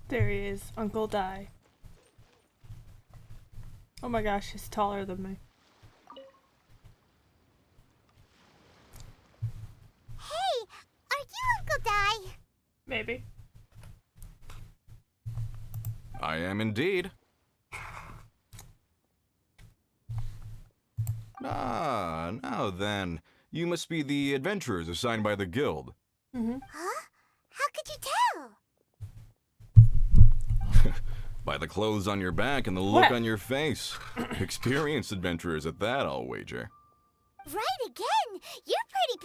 There he is, Uncle Di. Oh my gosh, he's taller than me. Hey, are you Uncle Di? Maybe. I am indeed. Ah, now then. You must be the adventurers assigned by the guild. Huh? How could you tell? By the clothes on your back and the look What? on your face. Experienced adventurers at that, I'll wager. Right again! You're pretty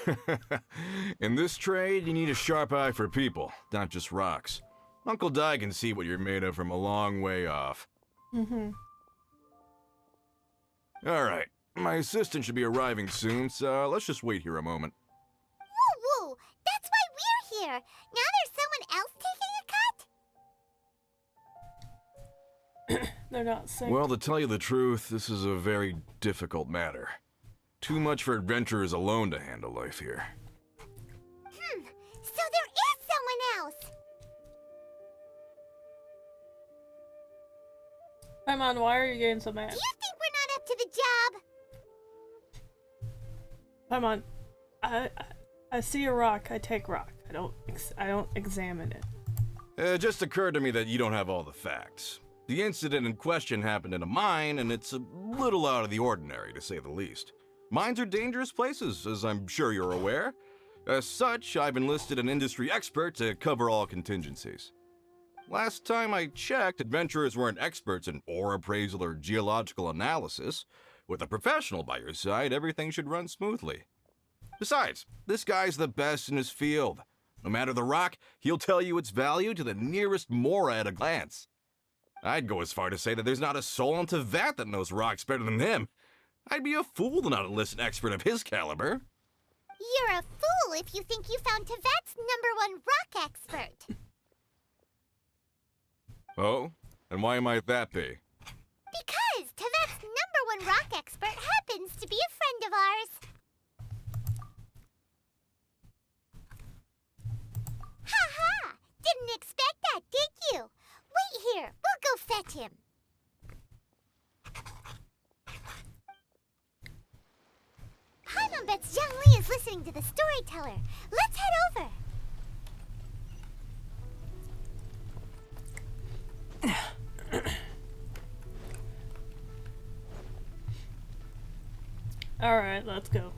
perceptive! In this trade, you need a sharp eye for people, not just rocks. Uncle Di can see what you're made of from a long way off. Alright, my assistant should be arriving soon, so let's just wait here a moment. Woo woo! That's why we're here! Now there's someone else taking a cut? They're not saying. Well, to tell you the truth, this is a very difficult matter. Too much for adventurers alone to handle life here. So there is someone else! Paimon, why are you getting so mad? Do you think we're not up to the job? Paimon, I see a rock, I take rock. I don't examine it. It just occurred to me that you don't have all the facts. The incident in question happened in a mine, and it's a little out of the ordinary, to say the least. Mines are dangerous places, as I'm sure you're aware. As such, I've enlisted an industry expert to cover all contingencies. Last time I checked, adventurers weren't experts in ore appraisal or geological analysis. With a professional by your side, everything should run smoothly. Besides, this guy's the best in his field. No matter the rock, he'll tell you its value to the nearest mora at a glance. I'd go as far to say that there's not a soul on Tevat that knows rocks better than him. I'd be a fool to not enlist an expert of his caliber. You're a fool if you think you found Tevat's #1 rock expert. Oh? And why might that be? Because Tevat's #1 rock expert happens to be a friend of ours. Ha ha! Didn't expect that, did you? Wait here, we'll go fetch him. Paimon bets Zhongli is listening to the storyteller. Let's head over. Alright, let's go.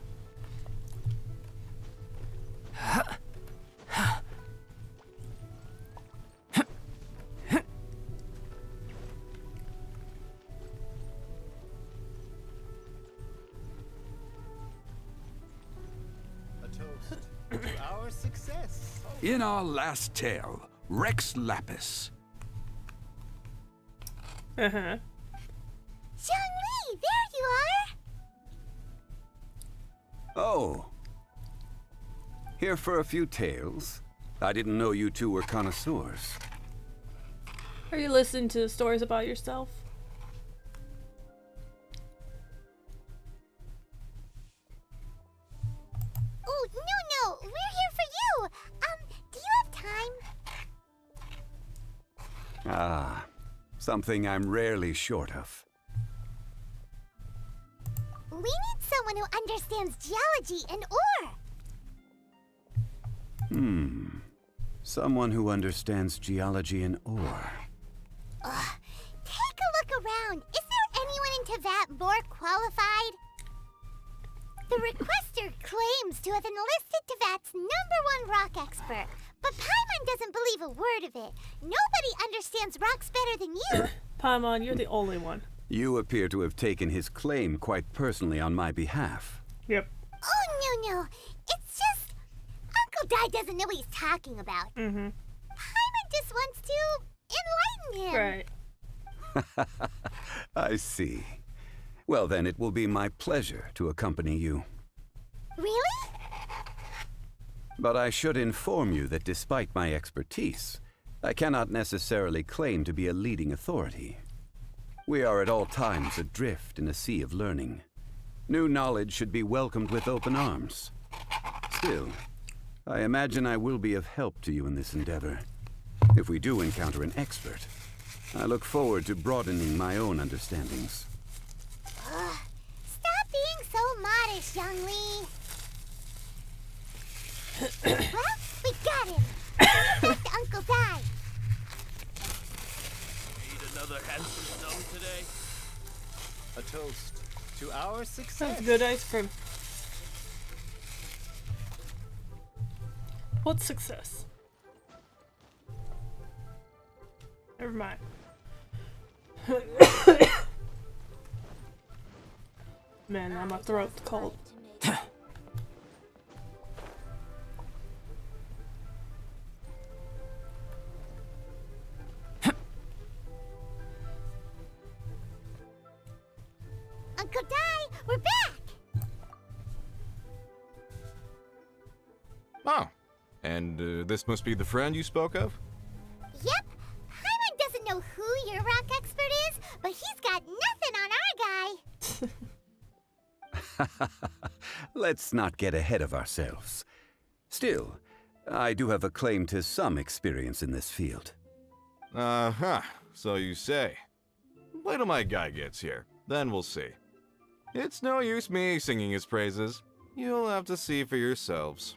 A toast to our success. In our last tale, Rex Lapis. Uh-huh. Zhongli, there you are. Oh. Here for a few tales. I didn't know you two were connoisseurs. Are you listening to stories about yourself? Oh, no, we're here for you. Do you have time? Ah, something I'm rarely short of. We need someone who understands geology and ore. Someone who understands geology and ore. Take a look around. Is there anyone in Tevat more qualified? The requester claims to have enlisted Tevat's #1 rock expert, but Paimon doesn't believe a word of it. Nobody understands rocks better than you. Paimon, you're the only one. You appear to have taken his claim quite personally on my behalf. Yep. Oh, no. It's just Uncle Di doesn't know what he's talking about. Mm-hmm. Paimon just wants to enlighten him. Right. I see. Well, then it will be my pleasure to accompany you. Really? But I should inform you that despite my expertise, I cannot necessarily claim to be a leading authority. We are at all times adrift in a sea of learning. New knowledge should be welcomed with open arms. Still, I imagine I will be of help to you in this endeavor. If we do encounter an expert, I look forward to broadening my own understandings. Stop being so modest, Zhongli. Well, we got him. Back to Uncle Dai. Need another handsome snow today? A toast to our success. That's good ice cream. What's success? Never mind. Man, now my throat's cold. Uncle Dai, we're back. Oh, and this must be the friend you spoke of? Yep. Paimon doesn't know who your rock expert is, but he's got nothing on our guy. Let's not get ahead of ourselves. Still, I do have a claim to some experience in this field. Uh-huh, so you say. Wait till my guy gets here, then we'll see. It's no use me singing his praises. You'll have to see for yourselves.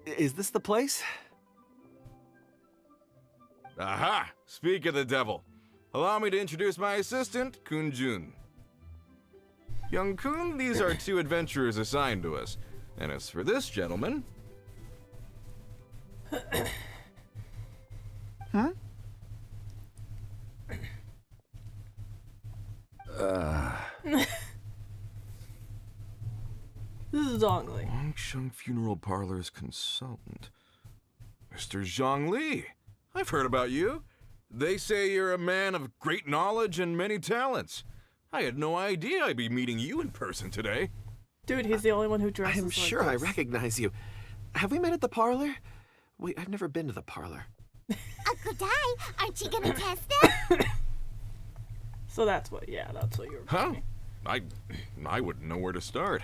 Is this the place? Aha! Speak of the devil. Allow me to introduce my assistant, Kun Jun. Young Kun, these are two adventurers assigned to us. And as for this gentleman... Huh? This is Zhongli. Longsheng Funeral Parlor's consultant. Mr. Zhongli. I've heard about you. They say you're a man of great knowledge and many talents. I had no idea I'd be meeting you in person today. Dude, he's the only one who dresses I'm like sure I this. recognize you. Have we met at the parlor? Wait, I've never been to the parlor. Uncle Dai, aren't you gonna test them? So that's what you're Huh? I wouldn't know where to start.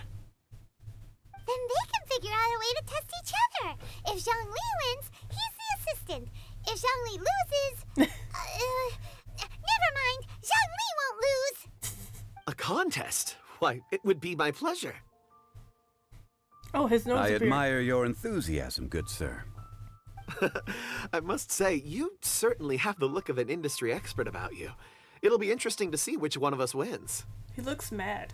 Then they can figure out a way to test each other. If Zhongli wins, he's the assistant. If Zhongli loses, never mind. Zhongli won't lose. A contest? Why, it would be my pleasure. Oh, his nose I appeared. admire your enthusiasm, good sir. I must say, you certainly have the look of an industry expert about you. It'll be interesting to see which one of us wins. He looks mad.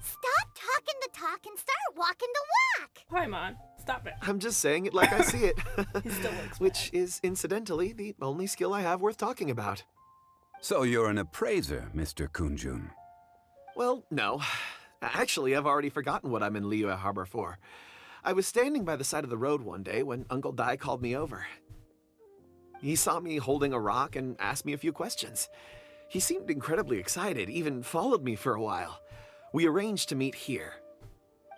Stop talking the talk and start walking the walk. Paimon, stop it. I'm just saying it like I see it. He still looks Which is, incidentally, the only skill I have worth talking about. So you're an appraiser, Mr. Kunjun. Well, no. Actually, I've already forgotten what I'm in Liyue Harbor for. I was standing by the side of the road one day when Uncle Dai called me over. He saw me holding a rock and asked me a few questions. He seemed incredibly excited, even followed me for a while. We arranged to meet here.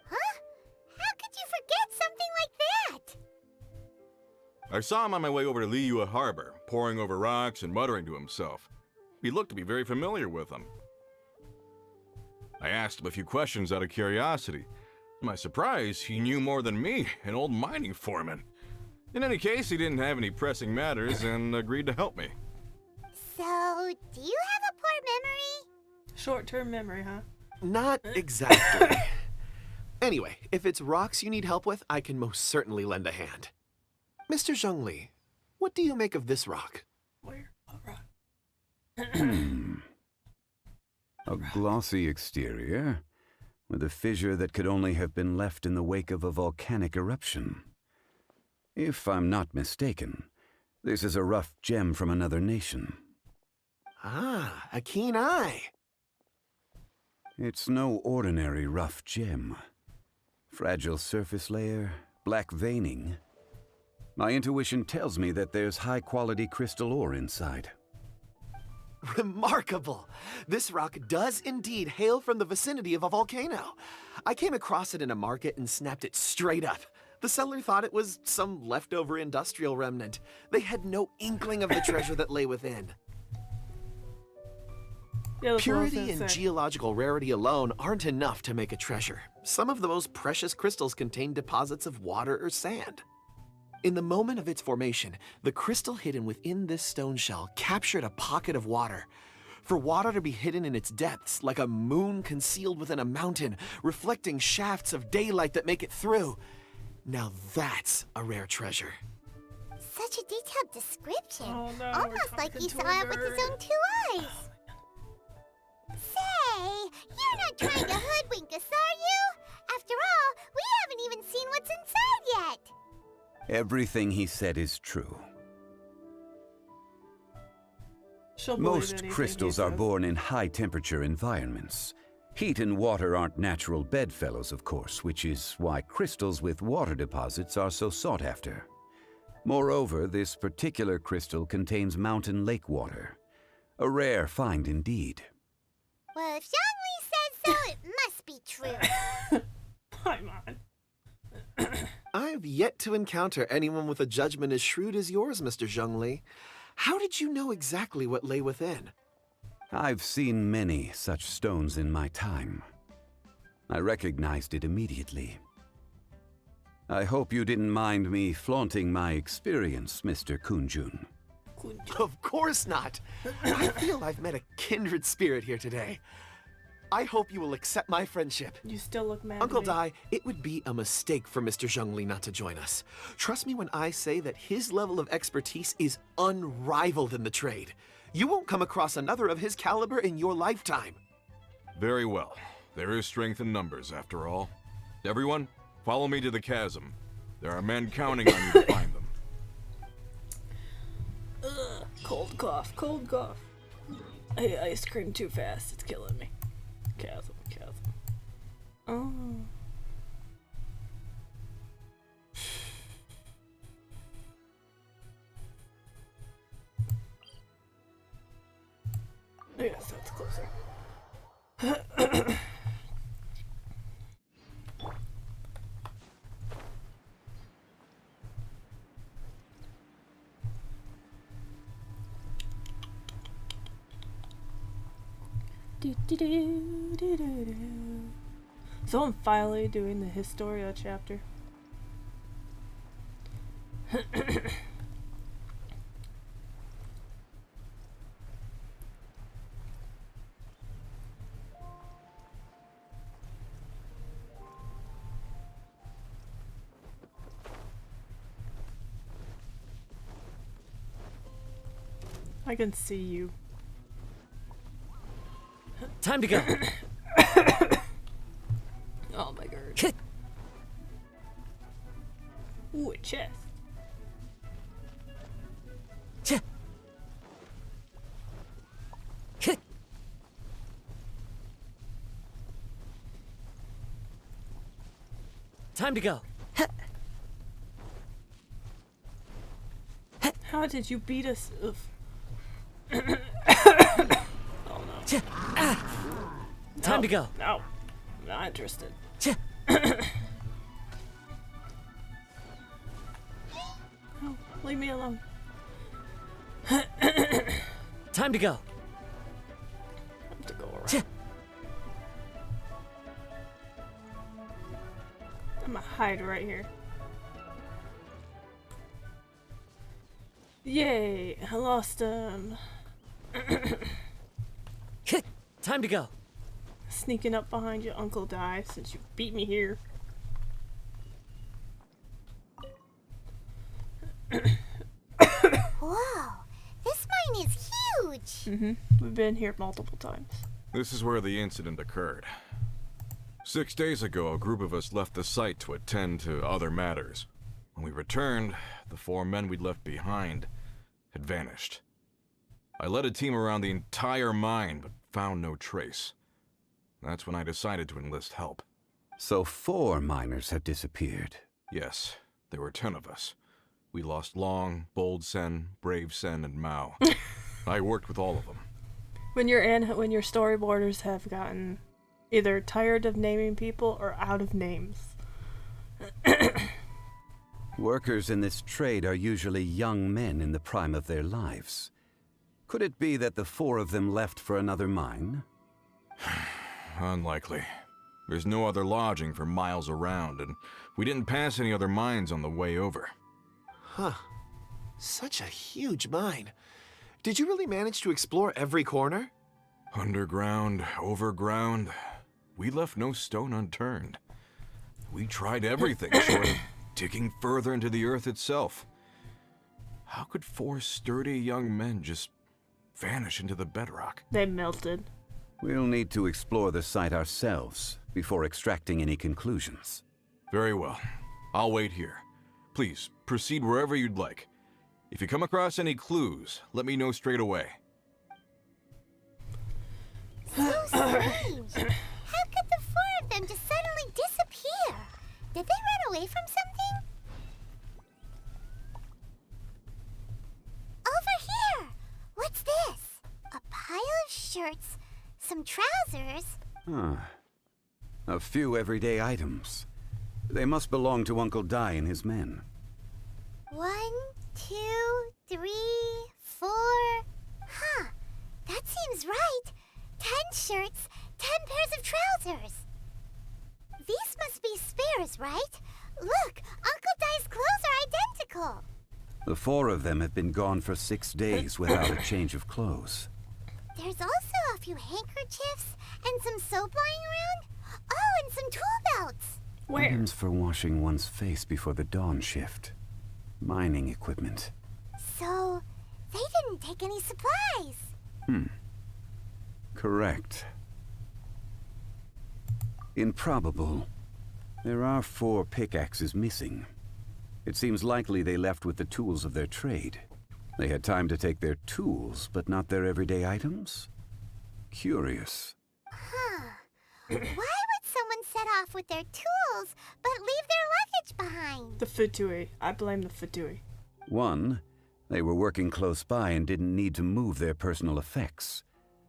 Huh? How could you forget something like that? I saw him on my way over to Liyue Harbor, poring over rocks and muttering to himself. He looked to be very familiar with them. I asked him a few questions out of curiosity. To my surprise, he knew more than me, an old mining foreman. In any case, he didn't have any pressing matters and agreed to help me. So, do you have a poor memory? Short-term memory, huh? Not exactly. Anyway, if it's rocks you need help with, I can most certainly lend a hand. Mr. Zhongli, what do you make of this rock? Where? All right. A glossy exterior, with a fissure that could only have been left in the wake of a volcanic eruption. If I'm not mistaken, this is a rough gem from another nation. Ah, a keen eye. It's no ordinary rough gem. Fragile surface layer, black veining. My intuition tells me that there's high-quality crystal ore inside. Remarkable! This rock does indeed hail from the vicinity of a volcano. I came across it in a market and snapped it straight up. The seller thought it was some leftover industrial remnant. They had no inkling of the treasure that lay within. Yeah, that's what I was Purity gonna and say. geological rarity alone aren't enough to make a treasure. Some of the most precious crystals contain deposits of water or sand. In the moment of its formation, the crystal hidden within this stone shell captured a pocket of water. For water to be hidden in its depths, like a moon concealed within a mountain, reflecting shafts of daylight that make it through. Now that's a rare treasure. Such a detailed description. Oh, no, we're Almost like talking he to saw a it with his nerd. own 2 eyes. Say, you're not trying to hoodwink us, are you? After all, we haven't even seen what's inside yet. Everything he said is true. She'll believe Most anything he crystals are says. born in high-temperature environments. Heat and water aren't natural bedfellows, of course, which is why crystals with water deposits are so sought after. Moreover, this particular crystal contains mountain lake water. A rare find indeed. Well, if Zhongli says so, it must be true. Paimon. I've yet to encounter anyone with a judgment as shrewd as yours, Mr. Zhongli. How did you know exactly what lay within? I've seen many such stones in my time. I recognized it immediately. I hope you didn't mind me flaunting my experience, Mr. Kunjun. Of course not. I feel I've met a kindred spirit here today. I hope you will accept my friendship. You still look mad. Uncle at me. Dai, it would be a mistake for Mr. Zhongli not to join us. Trust me when I say that his level of expertise is unrivaled in the trade. You won't come across another of his caliber in your lifetime. Very well. There is strength in numbers, after all. Everyone, follow me to the chasm. There are men counting on you to find them. Ugh, cold cough, cold cough. I ate ice cream too fast. It's killing me. Chasm, chasm. Oh. Yes, that's closer. So I'm finally doing the Historia chapter. I can see you. Time to go. Oh my god. Ooh, a chest. Time to go. How did you beat us? Ugh. Time to go. No, I'm not interested. No, leave me alone. Time to go. I have to go around. I'm gonna hide right here. Yay! I lost him. Time to go. Sneaking up behind you, Uncle Dai, since you beat me here. Whoa, this mine is huge. We've been here multiple times. This is where the incident occurred. 6 days ago, a group of us left the site to attend to other matters. When we returned, the 4 men we'd left behind had vanished. I led a team around the entire mine, but found no trace. That's when I decided to enlist help. So 4 miners have disappeared. Yes, there were 10 of us. We lost Long, Bold Sen, Brave Sen, and Mao. I worked with all of them. When your storyboarders have gotten either tired of naming people or out of names. Workers in this trade are usually young men in the prime of their lives. Could it be that the 4 of them left for another mine? Unlikely. There's no other lodging for miles around, and we didn't pass any other mines on the way over. Huh. Such a huge mine. Did you really manage to explore every corner? Underground, overground, we left no stone unturned. We tried everything short of digging further into the earth itself. How could 4 sturdy young men just vanish into the bedrock? They melted. We'll need to explore the site ourselves before extracting any conclusions. Very well. I'll wait here. Please, proceed wherever you'd like. If you come across any clues, let me know straight away. So strange. How could the 4 of them just suddenly disappear? Did they run away from something? Over here! What's this? A pile of shirts, some trousers. A few everyday items. They must belong to Uncle Di and his men. 1, 2, 3, 4. Huh. That seems right. 10 shirts, 10 pairs of trousers. These must be spares, right? Look, Uncle Di's clothes are identical. The 4 of them have been gone for 6 days without a change of clothes. There's also a few handkerchiefs and some soap lying around. Oh, and some tool belts. Where? Items for washing one's face before the dawn shift. Mining equipment. So, they didn't take any supplies. Correct. Improbable. There are 4 pickaxes missing. It seems likely they left with the tools of their trade. They had time to take their tools, but not their everyday items? Curious. Huh. Why would someone set off with their tools, but leave their luggage behind? The Futui. I blame the Futui. 1, they were working close by and didn't need to move their personal effects.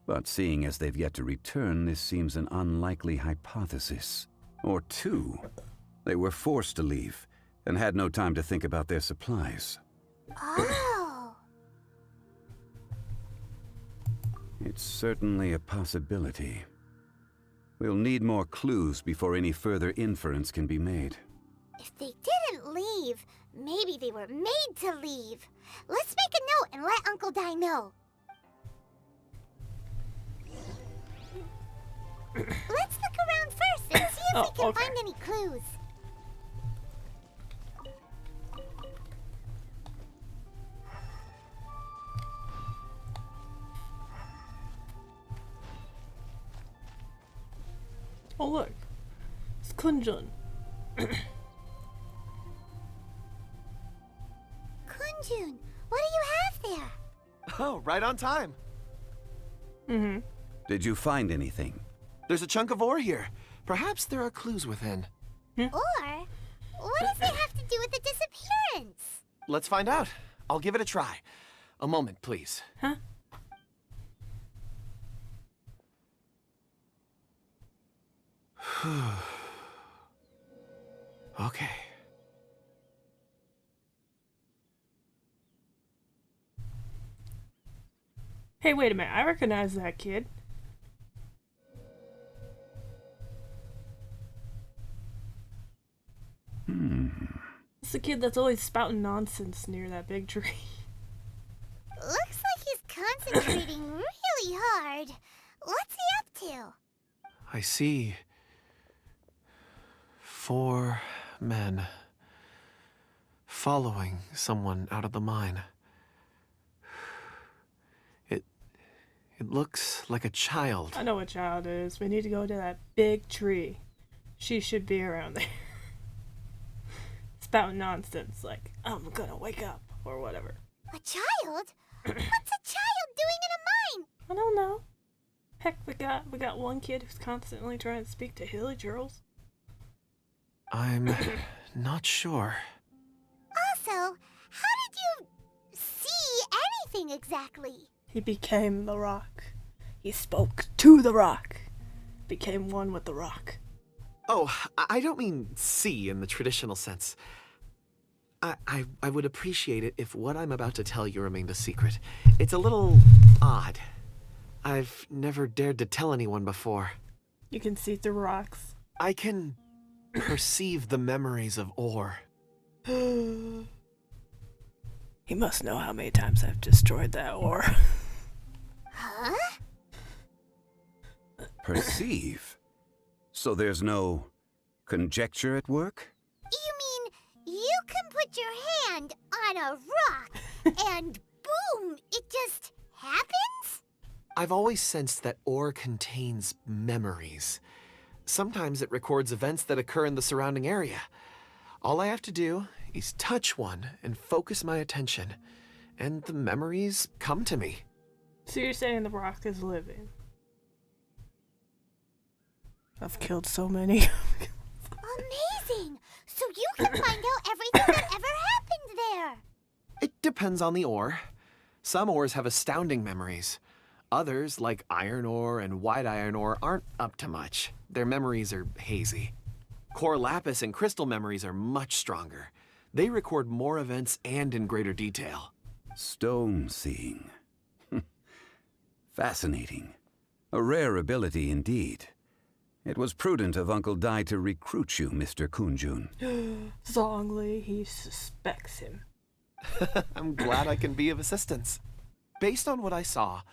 But seeing as they've yet to return, this seems an unlikely hypothesis. Or 2, they were forced to leave and had no time to think about their supplies. Oh. It's certainly a possibility. We'll need more clues before any further inference can be made. If they didn't leave, maybe they were made to leave. Let's make a note and let Uncle Di know. Let's look around first and see if we can okay. find any clues. Oh look, it's Kunjun. Kunjun, what do you have there? Oh, right on time. Did you find anything? There's a chunk of ore here. Perhaps there are clues within. Or, what does it have to do with the disappearance? Let's find out. I'll give it a try. A moment, please. Huh? Okay. Hey, wait a minute. I recognize that kid. It's the kid that's always spouting nonsense near that big tree. Looks like he's concentrating really hard. What's he up to? I see 4 men following someone out of the mine. It looks like a child. I know what child it is. We need to go to that big tree. She should be around there. Spouting nonsense like, I'm gonna wake up, or whatever. A child? What's a child doing in a mine? I don't know. Heck, we got one kid who's constantly trying to speak to Hilly Churls. I'm not sure. Also, how did you see anything exactly? He became the rock. He spoke to the rock. Became one with the rock. Oh, I don't mean see in the traditional sense. I would appreciate it if what I'm about to tell you remained a secret. It's a little odd. I've never dared to tell anyone before. You can see through rocks. I can perceive the memories of ore. He must know how many times I've destroyed that ore. Huh? Perceive? So there's no conjecture at work? You mean you can put your hand on a rock and boom, it just happens? I've always sensed that ore contains memories. Sometimes it records events that occur in the surrounding area. All I have to do is touch one and focus my attention, and the memories come to me. So you're saying the rock is living? I've killed so many. Amazing! So you can find out everything that ever happened there. It depends on the ore. Some ores have astounding memories. Others, like iron ore and white iron ore, aren't up to much. Their memories are hazy. Core lapis and crystal memories are much stronger. They record more events and in greater detail. Stone seeing. Fascinating. A rare ability indeed. It was prudent of Uncle Dai to recruit you, Mr. Kunjun. Zhongli, he suspects him. I'm glad I can be of assistance. Based on what I saw,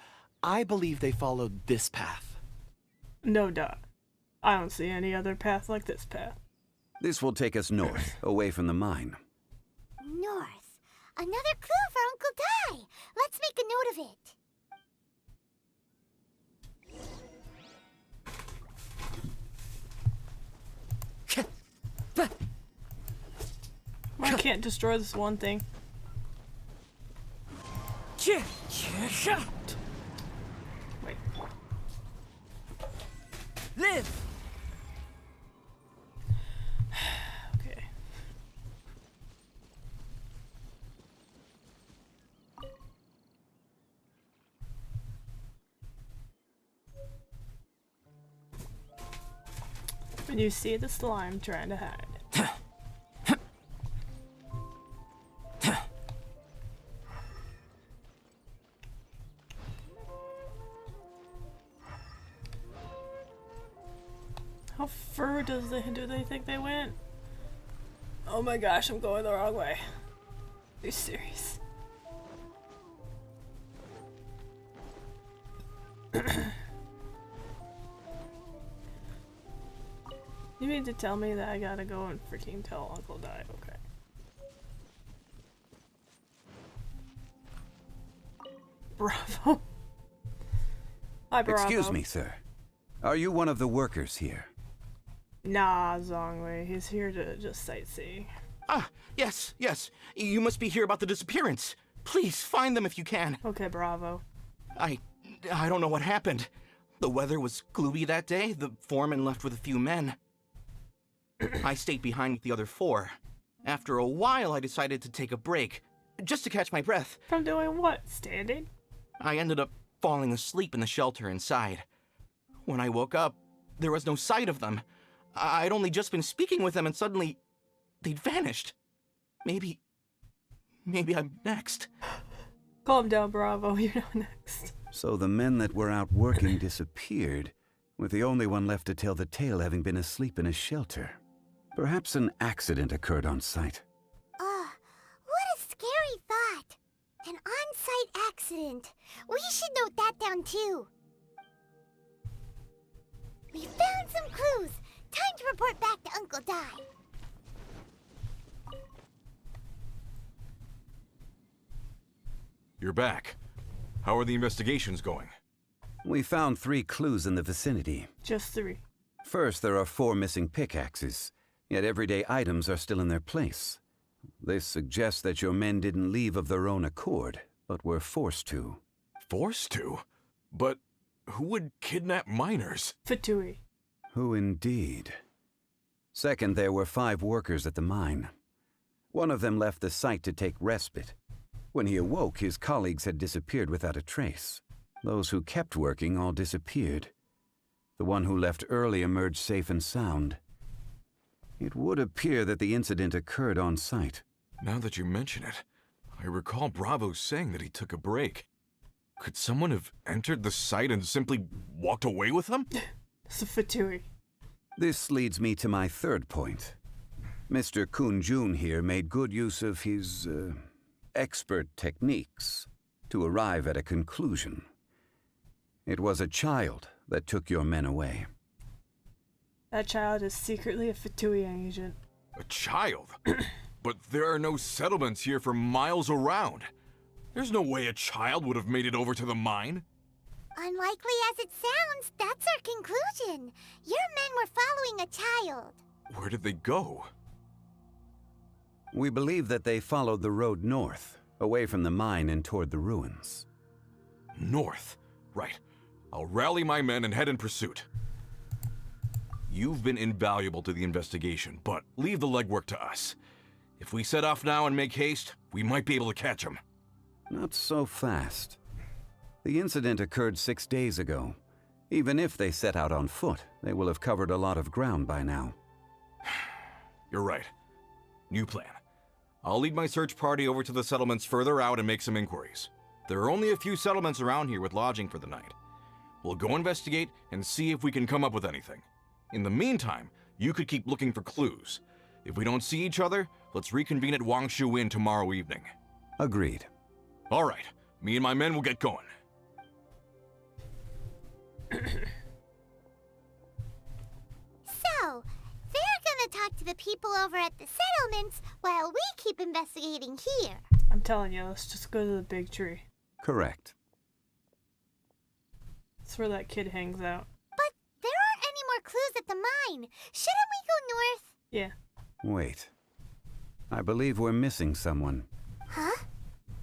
I believe they followed this path. No doubt. I don't see any other path like this path. This will take us north, away from the mine. North. Another clue for Uncle Dai. Let's make a note of it. I can't destroy this one thing. Wait. Live! Okay. When you see the slime trying to hide. How far do they think they went? Oh my gosh, I'm going the wrong way. Are you serious? You mean to tell me that I gotta go and freaking tell Uncle Dai? Okay. Bravo. Hi, Bravo. Excuse me, sir. Are you one of the workers here? Nah, Zhongli. He's here to just sightsee. Ah, yes. You must be here about the disappearance. Please, find them if you can. Okay, Bravo. I don't know what happened. The weather was gloomy that day. The foreman left with a few men. I stayed behind with the other 4. After a while, I decided to take a break, just to catch my breath. From doing what? Standing? I ended up falling asleep in the shelter inside. When I woke up, there was no sight of them. I'd only just been speaking with them and suddenly they'd vanished. Maybe I'm next. Calm down, Bravo. You're not next. So the men that were out working disappeared, with the only one left to tell the tale having been asleep in a shelter. Perhaps an accident occurred on site. What a scary thought. An on-site accident. We should note that down too. We found some clues. Time to report back to Uncle Dai. You're back. How are the investigations going? We found 3 clues in the vicinity. Just 3. First, there are 4 missing pickaxes, yet everyday items are still in their place. This suggests that your men didn't leave of their own accord, but were forced to. Forced to? But who would kidnap miners? Fatui. Who indeed? Second, there were 5 workers at the mine. One of them left the site to take respite. When he awoke, his colleagues had disappeared without a trace. Those who kept working all disappeared. The one who left early emerged safe and sound. It would appear that the incident occurred on site. Now that you mention it, I recall Bravo saying that he took a break. Could someone have entered the site and simply walked away with them? It's a Fatui. This leads me to my third point. Mr. Kunjun here made good use of his expert techniques to arrive at a conclusion. It was a child that took your men away. That child is secretly a Fatui agent. A child? But there are no settlements here for miles around. There's no way a child would have made it over to the mine. Unlikely as it sounds, that's our conclusion. Your men were following a child. Where did they go? We believe that they followed the road north, away from the mine and toward the ruins. North. Right. I'll rally my men and head in pursuit. You've been invaluable to the investigation, but leave the legwork to us. If we set off now and make haste, we might be able to catch them. Not so fast. The incident occurred 6 days ago. Even if they set out on foot, they will have covered a lot of ground by now. You're right. New plan. I'll lead my search party over to the settlements further out and make some inquiries. There are only a few settlements around here with lodging for the night. We'll go investigate and see if we can come up with anything. In the meantime, you could keep looking for clues. If we don't see each other, let's reconvene at Wangshu Inn tomorrow evening. Agreed. All right. Me and my men will get going. So, they're gonna talk to the people over at the settlements while we keep investigating here. I'm telling you, let's just go to the big tree. Correct. That's where that kid hangs out. But there aren't any more clues at the mine. Shouldn't we go north? Yeah. Wait. I believe we're missing someone. Huh?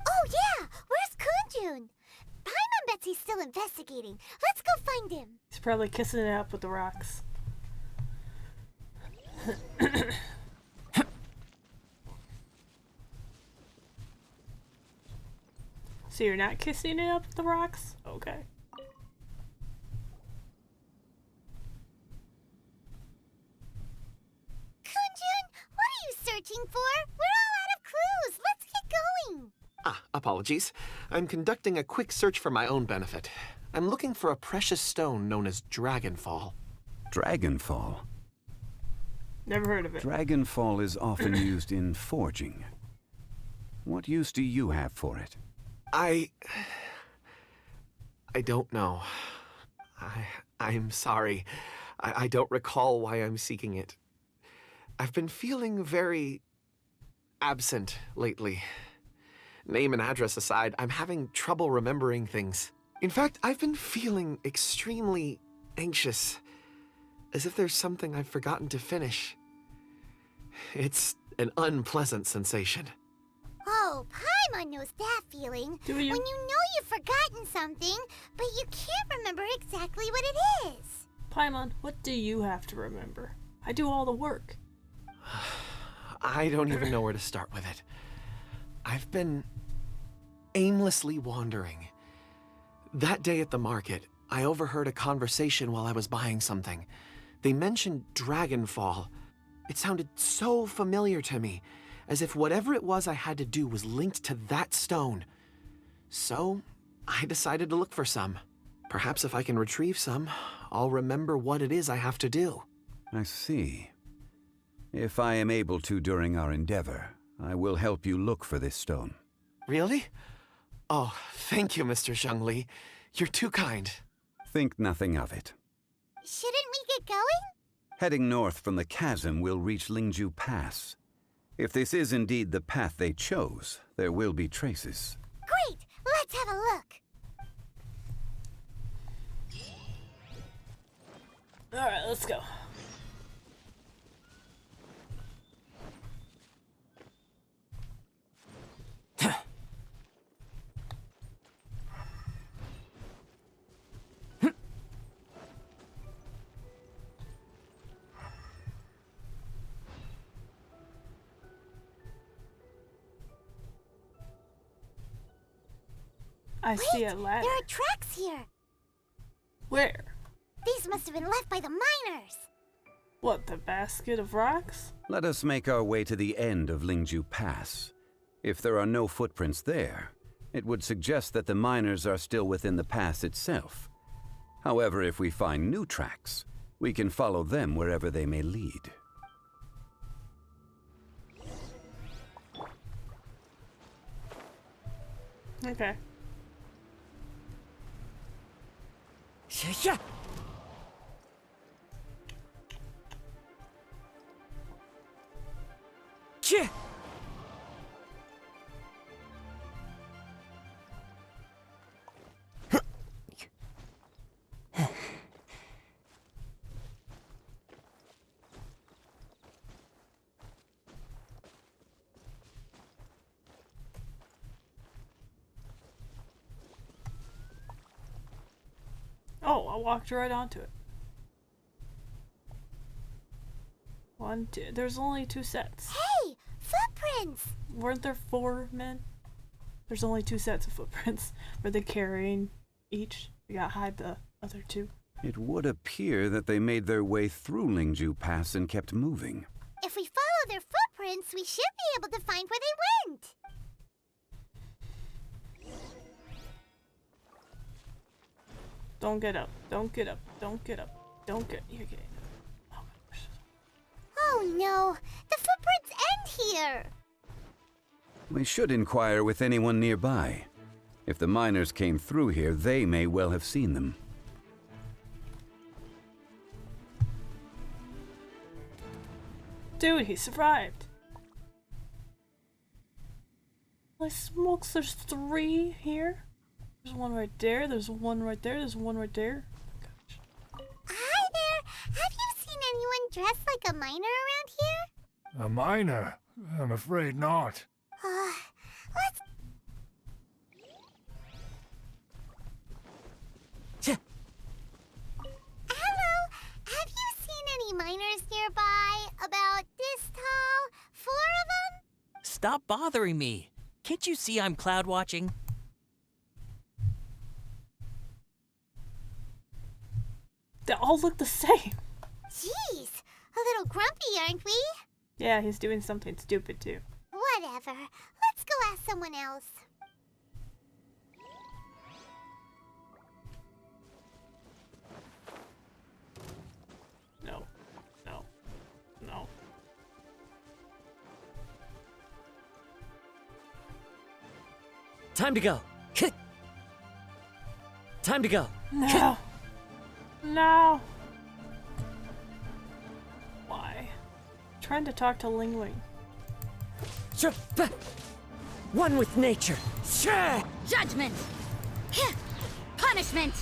Oh yeah! Where's Kunjun? Paimon bets he's still investigating. Let's go find him. He's probably kissing it up with the rocks. So you're not kissing it up with the rocks? Okay. Kunjun, what are you searching for? We're all out of clues. Let's get going. Apologies. I'm conducting a quick search for my own benefit. I'm looking for a precious stone known as Dragonfall. Dragonfall. Never heard of it. Dragonfall is often used in forging. What use do you have for it? I don't know. I'm sorry. I don't recall why I'm seeking it. I've been feeling very absent lately. Name and address aside, I'm having trouble remembering things. In fact, I've been feeling extremely anxious, as if there's something I've forgotten to finish. It's an unpleasant sensation. Oh, Paimon knows that feeling. Do you? When you know you've forgotten something, but you can't remember exactly what it is. Paimon, what do you have to remember? I do all the work. I don't even know where to start with it. I've been aimlessly wandering. That day at the market, I overheard a conversation while I was buying something. They mentioned Dragonfall. It sounded so familiar to me, as if whatever it was I had to do was linked to that stone. So, I decided to look for some. Perhaps if I can retrieve some, I'll remember what it is I have to do. I see. If I am able to during our endeavor, I will help you look for this stone. Really? Oh, thank you, Mr. Zhongli. You're too kind. Think nothing of it. Shouldn't we get going? Heading north from the chasm, we'll reach Lingju Pass. If this is indeed the path they chose, there will be traces. Great! Let's have a look. Alright, let's go. I see a ladder. There are tracks here. Where? These must have been left by the miners. What, the basket of rocks? Let us make our way to the end of Lingju Pass. If there are no footprints there, it would suggest that the miners are still within the pass itself. However, if we find new tracks, we can follow them wherever they may lead. Okay. Yeah. Yeah. Oh, I walked right onto it. 1, 2. There's only 2 sets. Hey, footprints! Weren't there 4 men? There's only 2 sets of footprints. Were they carrying each? We gotta hide the other 2. It would appear that they made their way through Lingju Pass and kept moving. If we follow their footprints, we should be able to find where they went. Don't get up. Don't get up. Don't get up. Don't get. You're getting up. Oh my gosh. Oh no, the footprints end here. We should inquire with anyone nearby. If the miners came through here, they may well have seen them. Dude, he survived. Holy smokes, there's 3 here. There's 1 right there. There's 1 right there. There's 1 right there. Gosh. Hi there. Have you seen anyone dressed like a miner around here? A miner? I'm afraid not. Let's... Yeah. Hello. Have you seen any miners nearby? About this tall? 4 of them? Stop bothering me. Can't you see I'm cloud watching? They all look the same. Jeez, a little grumpy, aren't we? Yeah, he's doing something stupid too. Whatever. Let's go ask someone else. No. No. No. Time to go. Time to go. No. No. Why? I'm trying to talk to Ling Ling. One with nature. Judgment! Punishment!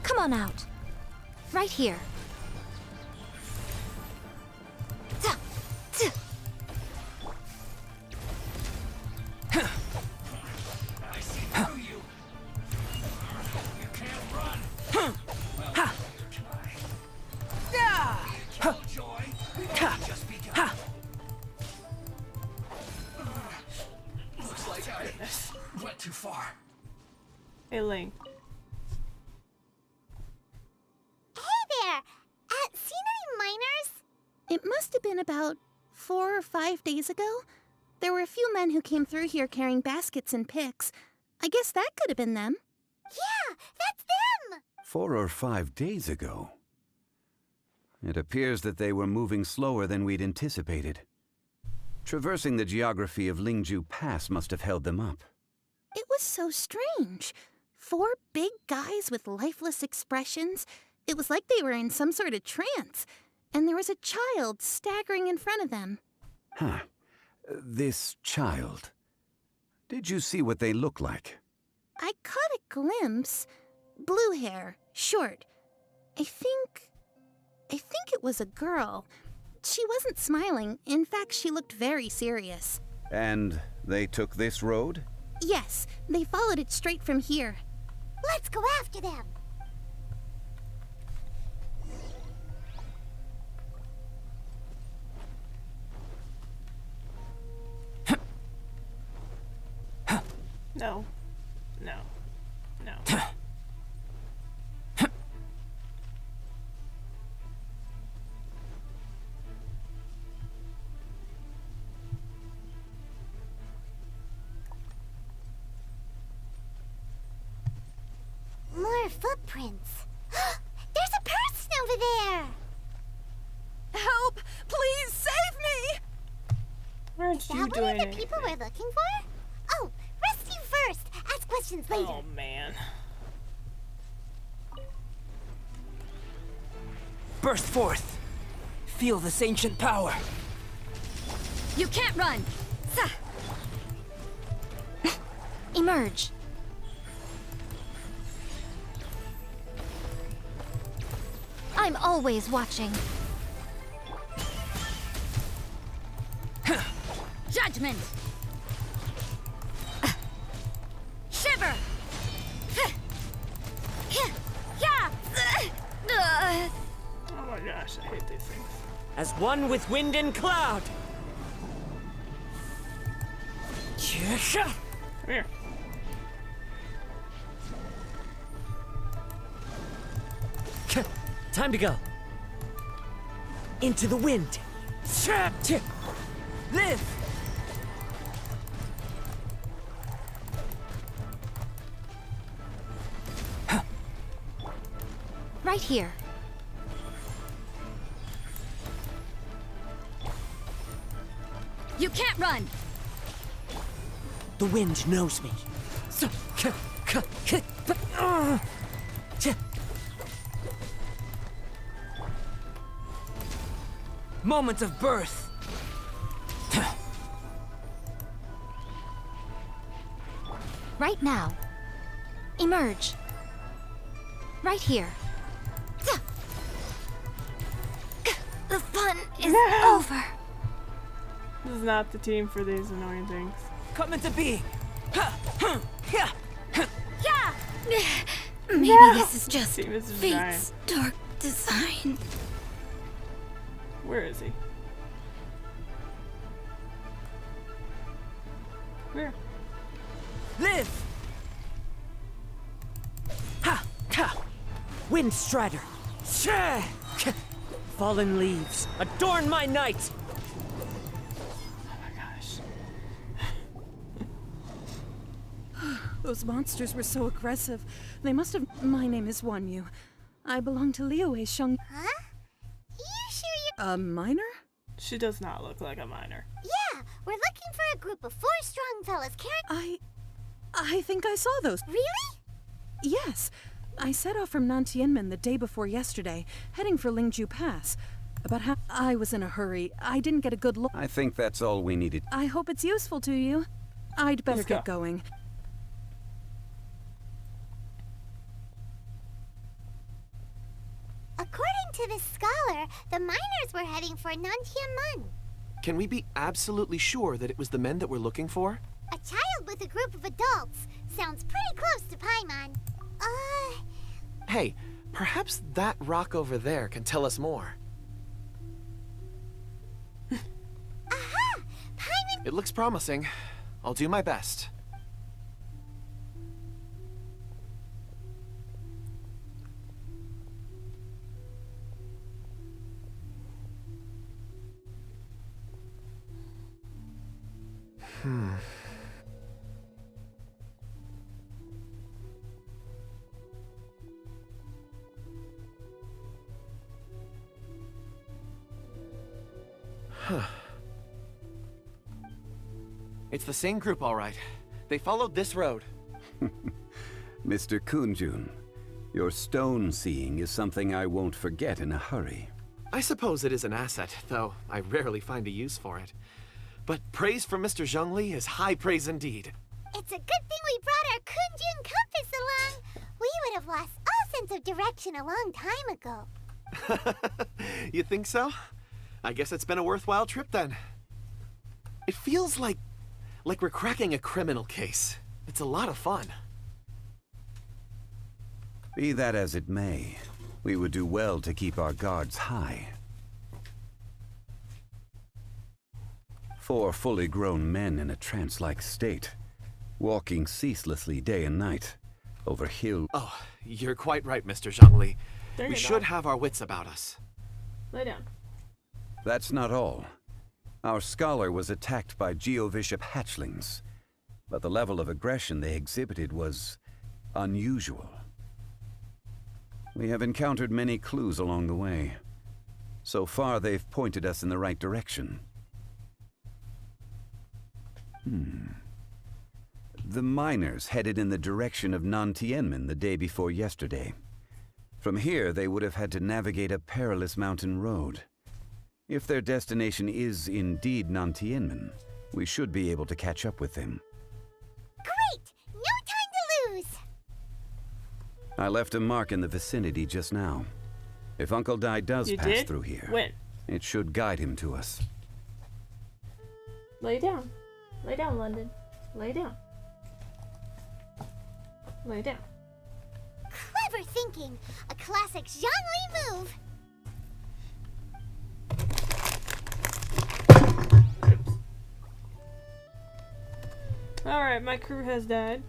Come on out. Right here. I see through you. You can't run. Well, try. Joy. Just begun. Looks like I went too far. Hey, Ling. Hey there! Seen any miners? It must have been about 4 or 5 days ago. There were a few men who came through here carrying baskets and picks. I guess that could have been them. Yeah, that's them! 4 or 5 days ago. It appears that they were moving slower than we'd anticipated. Traversing the geography of Lingju Pass must have held them up. It was so strange. 4 big guys with lifeless expressions. It was like they were in some sort of trance. And there was a child staggering in front of them. Huh. This child. Did you see what they look like? I caught a glimpse. Blue hair, short. I think it was a girl. She wasn't smiling. In fact, she looked very serious. And they took this road? Yes, they followed it straight from here. Let's go after them! No. No. No. More footprints. There's a person over there! Help! Please save me! Why aren't Is that you one doing of the it? people we're looking for? Oh, rescue first! instructions later. Oh, man. Burst forth. Feel this ancient power. You can't run! Emerge. I'm always watching. Judgment! Shiver! Oh my gosh, I hate these things. As one with wind and cloud. Come here. Time to go. Into the wind. Live! Right here. You can't run! The wind knows me. Moment of birth. Right now. Emerge. Right here. The fun is over. This is not the team for these annoying things. Come into being. Yeah! Maybe this is just Team is fate's dark design. Where is he? Where? Live! Ha! Ha! Wind Strider. Fallen leaves, adorn my night! Oh my gosh. Those monsters were so aggressive. They must have... My name is Wanyu. I belong to Liyue Zhongli. Huh? You sure you're... A minor? She does not look like a minor. Yeah, we're looking for a group of 4 strong fellas carrying... I think I saw those. Really? Yes. I set off from Nantianmen the day before yesterday, heading for Lingju Pass. About half... I was in a hurry. I didn't get a good look. I think that's all we needed. I hope it's useful to you. I'd better Let's go. get going. According to this scholar, the miners were heading for Nantianmen. Can we be absolutely sure that it was the men that we're looking for? A child with a group of adults. Sounds pretty close to Paimon. Hey, perhaps that rock over there can tell us more. Aha! Paimon... It looks promising. I'll do my best. It's the same group, all right. They followed this road. Mr. Kunjun, your stone seeing is something I won't forget in a hurry. I suppose it is an asset, though I rarely find a use for it. But praise from Mr. Zhongli is high praise indeed. It's a good thing we brought our Kunjun compass along. We would have lost all sense of direction a long time ago. You think so? I guess it's been a worthwhile trip then. It feels like we're cracking a criminal case. It's a lot of fun. Be that as it may, we would do well to keep our guards high. 4 fully grown men in a trance-like state, walking ceaselessly day and night, over hill... Oh, you're quite right, Mr. Zhongli. There We you should go. have our wits about us. Lay down. That's not all. Our scholar was attacked by Geovishap hatchlings, but the level of aggression they exhibited was unusual. We have encountered many clues along the way. So far, they've pointed us in the right direction. The miners headed in the direction of Nantianmen the day before yesterday. From here, they would have had to navigate a perilous mountain road. If their destination is indeed Nantianmen, we should be able to catch up with them. Great! No time to lose! I left a mark in the vicinity just now. If Uncle Dai does pass through here, it should guide him to us. Lay down. Lay down, London. Lay down. Lay down. Clever thinking! A classic Zhongli move! Alright, my crew has died.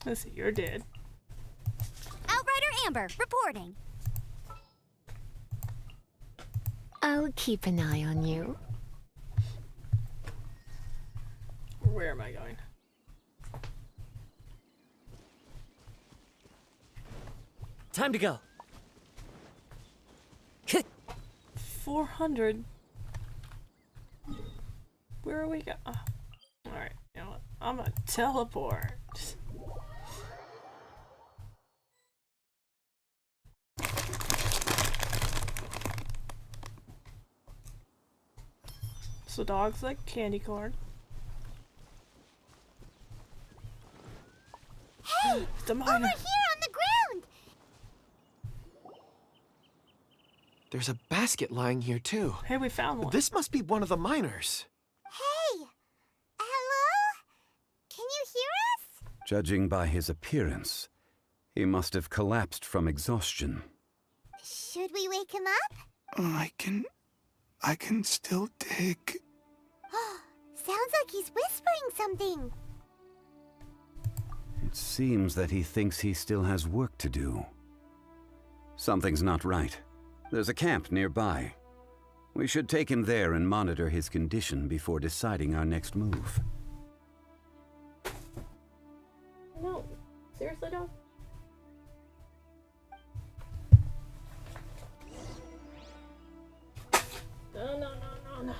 Let's see, you're dead. Outrider Amber, reporting. I'll keep an eye on you. Where am I going? Time to go. 400. Where are we going? Oh. Alright, you know what? I'm gonna teleport. So dogs like candy corn. Hey! The miner. Over here on the ground! There's a basket lying here, too. Hey, we found one. This must be one of the miners. Hey! Hello? Can you hear us? Judging by his appearance, he must have collapsed from exhaustion. Should we wake him up? I can still dig. Sounds like he's whispering something. It seems that he thinks he still has work to do. Something's not right. There's a camp nearby. We should take him there and monitor his condition before deciding our next move. No, seriously, dog? No.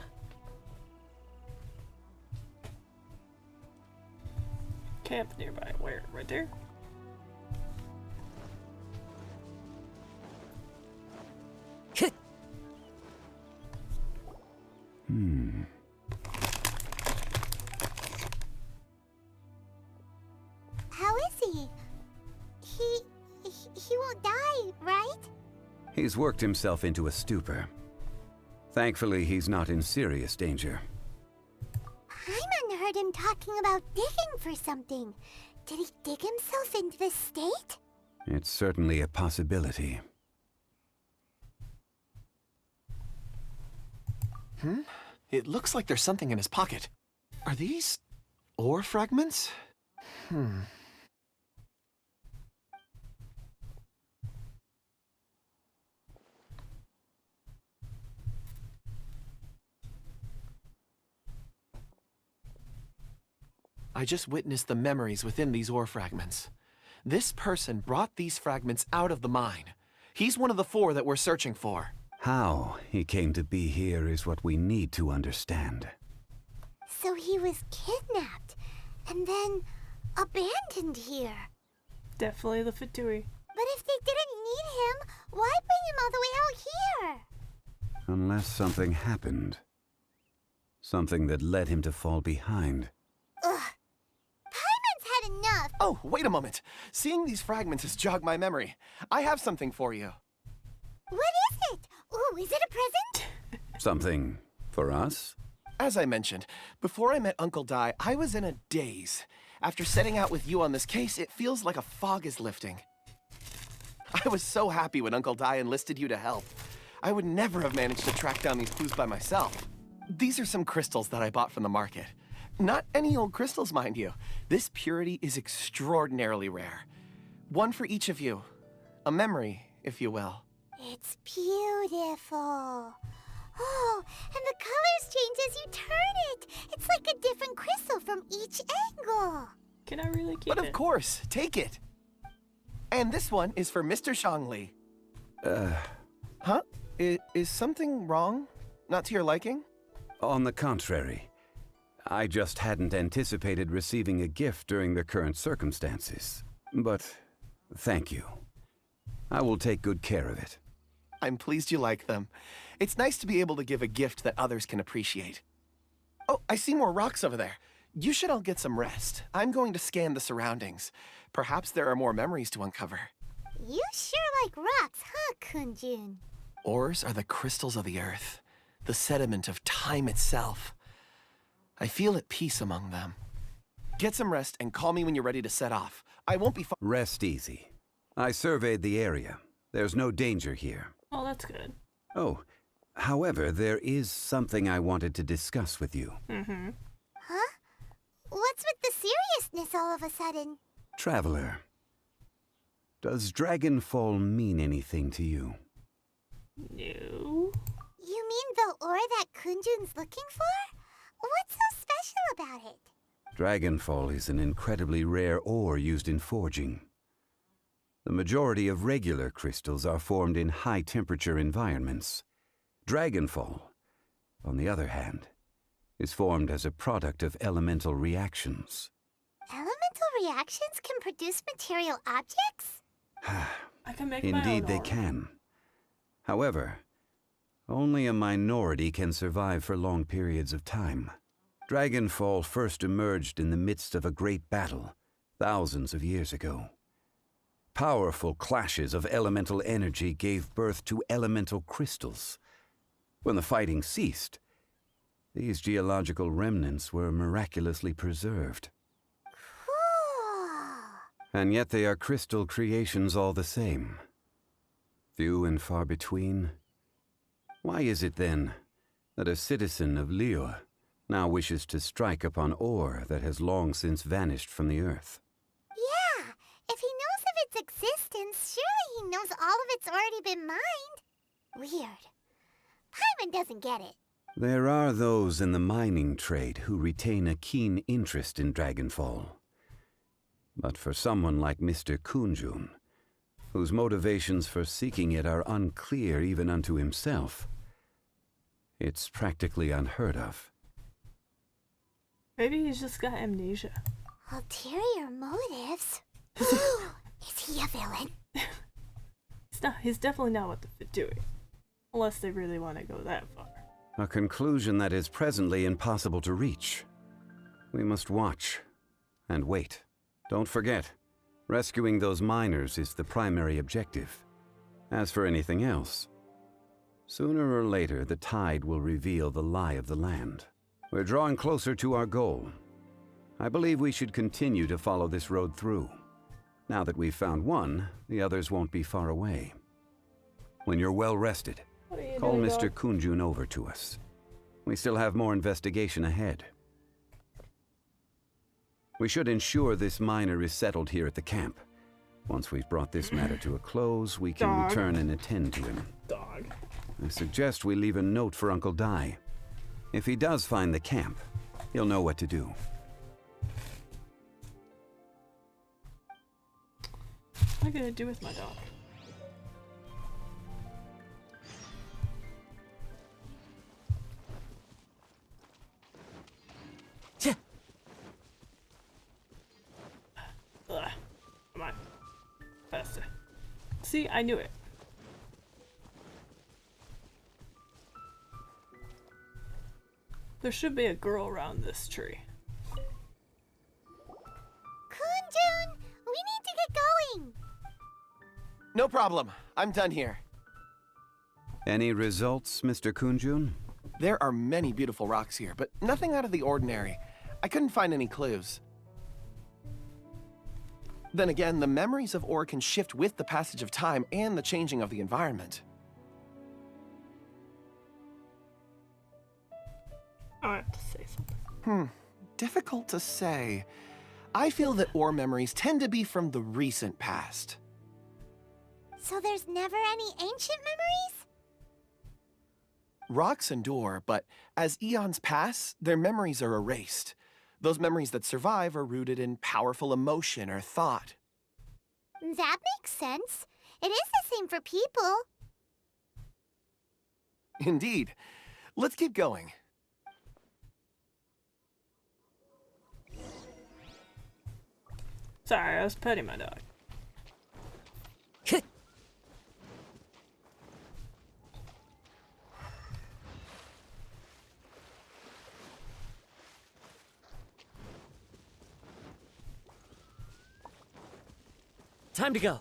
Camp nearby. Where? Right there? How is he? He won't die, right? He's worked himself into a stupor. Thankfully, he's not in serious danger. Paimon heard him talking about digging for something. Did he dig himself into this state? It's certainly a possibility. It looks like there's something in his pocket. Are these ore fragments? I just witnessed the memories within these ore fragments. This person brought these fragments out of the mine. He's one of the 4 that we're searching for. How he came to be here is what we need to understand. So he was kidnapped and then abandoned here. Definitely the Fatui. But if they didn't need him, why bring him all the way out here? Unless something happened. Something that led him to fall behind. Ugh. Paimon's had enough. Oh, wait a moment. Seeing these fragments has jogged my memory. I have something for you. What is it? Ooh, is it a present? Something for us? As I mentioned, before I met Uncle Dai, I was in a daze. After setting out with you on this case, it feels like a fog is lifting. I was so happy when Uncle Dai enlisted you to help. I would never have managed to track down these clues by myself. These are some crystals that I bought from the market. Not any old crystals, mind you. This purity is extraordinarily rare. One for each of you. A memory, if you will. It's beautiful. Oh, and the colors change as you turn it. It's like a different crystal from each angle. Can I really keep it? But of course, take it. And this one is for Mr. Zhongli. Huh? Is something wrong? Not to your liking? On the contrary. I just hadn't anticipated receiving a gift during the current circumstances. But thank you. I will take good care of it. I'm pleased you like them. It's nice to be able to give a gift that others can appreciate. Oh, I see more rocks over there. You should all get some rest. I'm going to scan the surroundings. Perhaps there are more memories to uncover. You sure like rocks, huh, Kunjun? Ores are the crystals of the earth, the sediment of time itself. I feel at peace among them. Get some rest and call me when you're ready to set off. I won't be far. Rest easy. I surveyed the area. There's no danger here. Oh, that's good. Oh, however, there is something I wanted to discuss with you. Mm-hmm. Huh? What's with the seriousness all of a sudden? Traveler, does Dragonfall mean anything to you? No. You mean the ore that Kunjun's looking for? What's so special about it? Dragonfall is an incredibly rare ore used in forging. The majority of regular crystals are formed in high-temperature environments. Dragonfall, on the other hand, is formed as a product of elemental reactions. Elemental reactions can produce material objects? I can make my own Indeed, they ore. can. However, only a minority can survive for long periods of time. Dragonfall first emerged in the midst of a great battle, thousands of years ago. Powerful clashes of elemental energy gave birth to elemental crystals. When the fighting ceased, these geological remnants were miraculously preserved. Cool. And yet they are crystal creations all the same. Few and far between. Why is it then that a citizen of Liyue now wishes to strike upon ore that has long since vanished from the earth? Yeah, if he knows of its existence, surely he knows all of it's already been mined. Weird. Paimon doesn't get it. There are those in the mining trade who retain a keen interest in Dragonfall. But for someone like Mr. Kunjun, whose motivations for seeking it are unclear even unto himself, it's practically unheard of. Maybe he's just got amnesia. Ulterior motives? Is he a villain? He's definitely not what they're doing. Unless they really want to go that far. A conclusion that is presently impossible to reach. We must watch and wait. Don't forget, rescuing those miners is the primary objective. As for anything else, sooner or later the tide will reveal the lie of the land. We're drawing closer to our goal. I believe we should continue to follow this road through. Now that we've found one, the others won't be far away. When you're well rested, call Mr. Kunjun over to us. We still have more investigation ahead. We should ensure this miner is settled here at the camp. Once we've brought this matter to a close, we can return and attend to him. I suggest we leave a note for Uncle Dai. If he does find the camp, he'll know what to do. What am I gonna do with my dog? Ugh. Come on. Faster. See, I knew it. There should be a girl around this tree. Kunjun, we need to get going. No problem. I'm done here. Any results, Mr. Kunjun? There are many beautiful rocks here, but nothing out of the ordinary. I couldn't find any clues. Then again, the memories of ore can shift with the passage of time and the changing of the environment. I have to say something. Difficult to say. I feel that ore memories tend to be from the recent past. So there's never any ancient memories? Rocks endure, but as eons pass, their memories are erased. Those memories that survive are rooted in powerful emotion or thought. That makes sense. It is the same for people. Indeed. Let's keep going. Sorry, I was petting my dog. Time to go.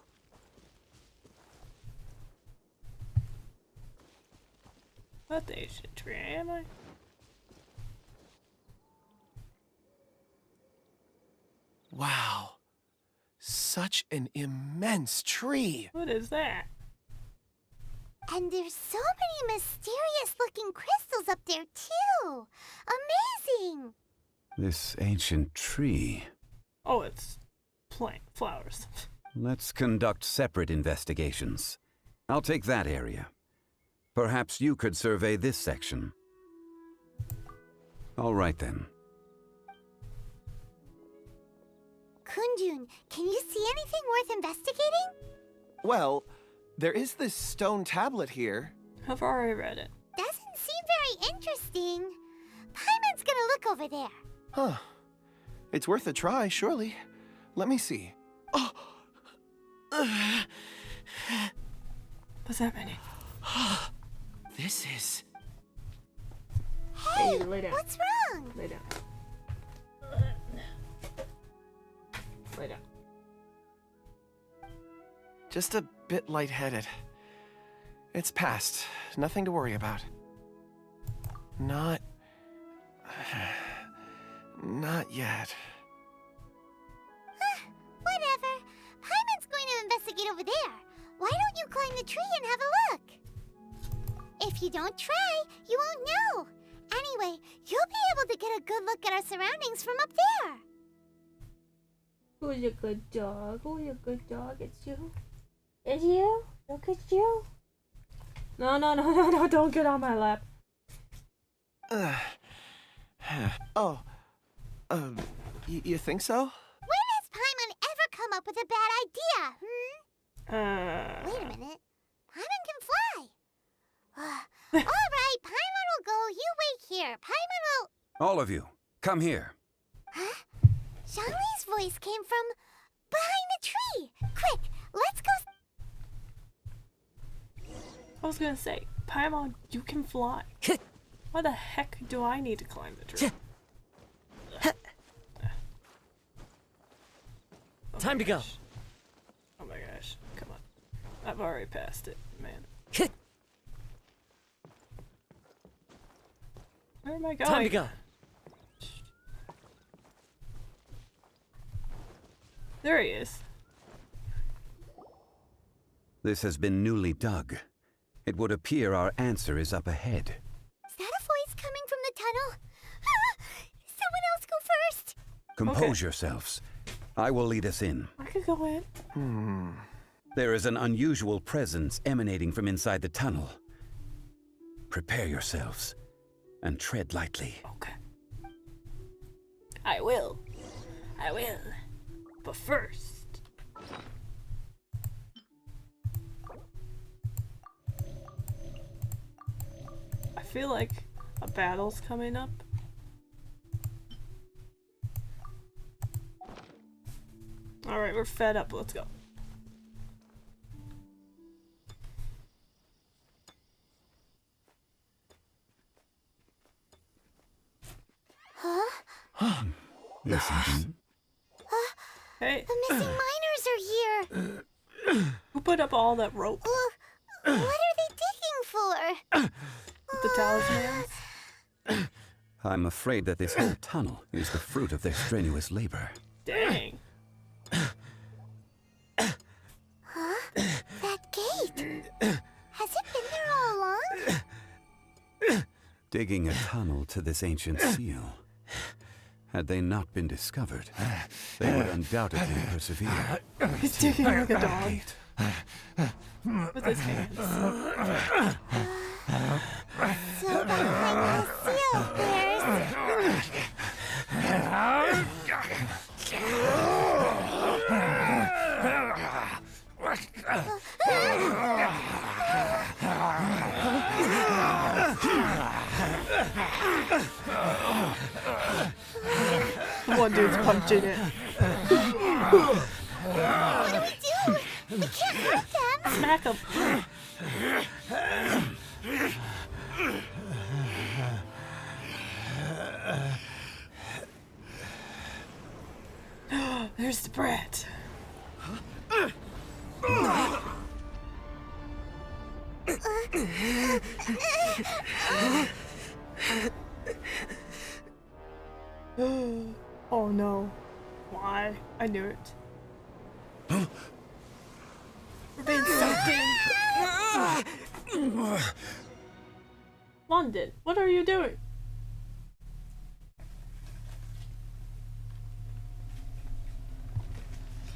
What the ancient tree am I? Wow. Such an immense tree. What is that? And there's so many mysterious looking crystals up there too. Amazing. This ancient tree. Oh, it's plant flowers. Let's conduct separate investigations. I'll take that area. Perhaps you could survey this section. All right then. Kunjun, can you see anything worth investigating? Well, there is this stone tablet here. I've already read it. Doesn't seem very interesting. Paimon's gonna look over there. Huh. It's worth a try, surely. Let me see. Oh! What's happening? This is... Hey, lay down. what's wrong? Lay down. Lay down. just a bit lightheaded. It's past. Nothing to worry about. Not yet. Whatever. Paimon's going to investigate over there. Why don't you climb the tree and have a look? If you don't try, you won't know. Anyway, you'll be able to get a good look at our surroundings from up there. Who's a good dog? Who's a good dog? It's you. It's you? Look, it's you. No, don't get on my lap. You think so? When has Paimon ever come up with a bad idea, Wait a minute. Paimon can fly. All right, Paimon will go. You wait here. Paimon will... All of you, come here. Huh? Zhongli's voice came from behind the tree. Quick, let's go... I was gonna say, Paimon, you can fly. Why the heck do I need to climb the tree? Oh Time to go. Oh my gosh, come on. I've already passed it, man. Where am I going? Time to go. There he is. This has been newly dug. It would appear our answer is up ahead. Is that a voice coming from the tunnel? Someone else go first. Compose yourselves. I will lead us in. I could go in. There is an unusual presence emanating from inside the tunnel. Prepare yourselves and tread lightly. Okay. I will. I will. But first... I feel like a battle's coming up. Alright, we're fed up. Let's go. Huh? Listen. Hey. The missing miners are here. Who put up all that rope? What are they digging for? The talismans? I'm afraid that this whole tunnel is the fruit of their strenuous labor. Dang. Digging a tunnel to this ancient seal. Had they not been discovered, they would undoubtedly persevere. He's digging like a dog. With his hands. So behind the seal, there's... One dude's punching it. What do we do? We can't hurt them. Smack him. There's the brat. Oh no. Why? I knew it. We're being sucked in. London, what are you doing?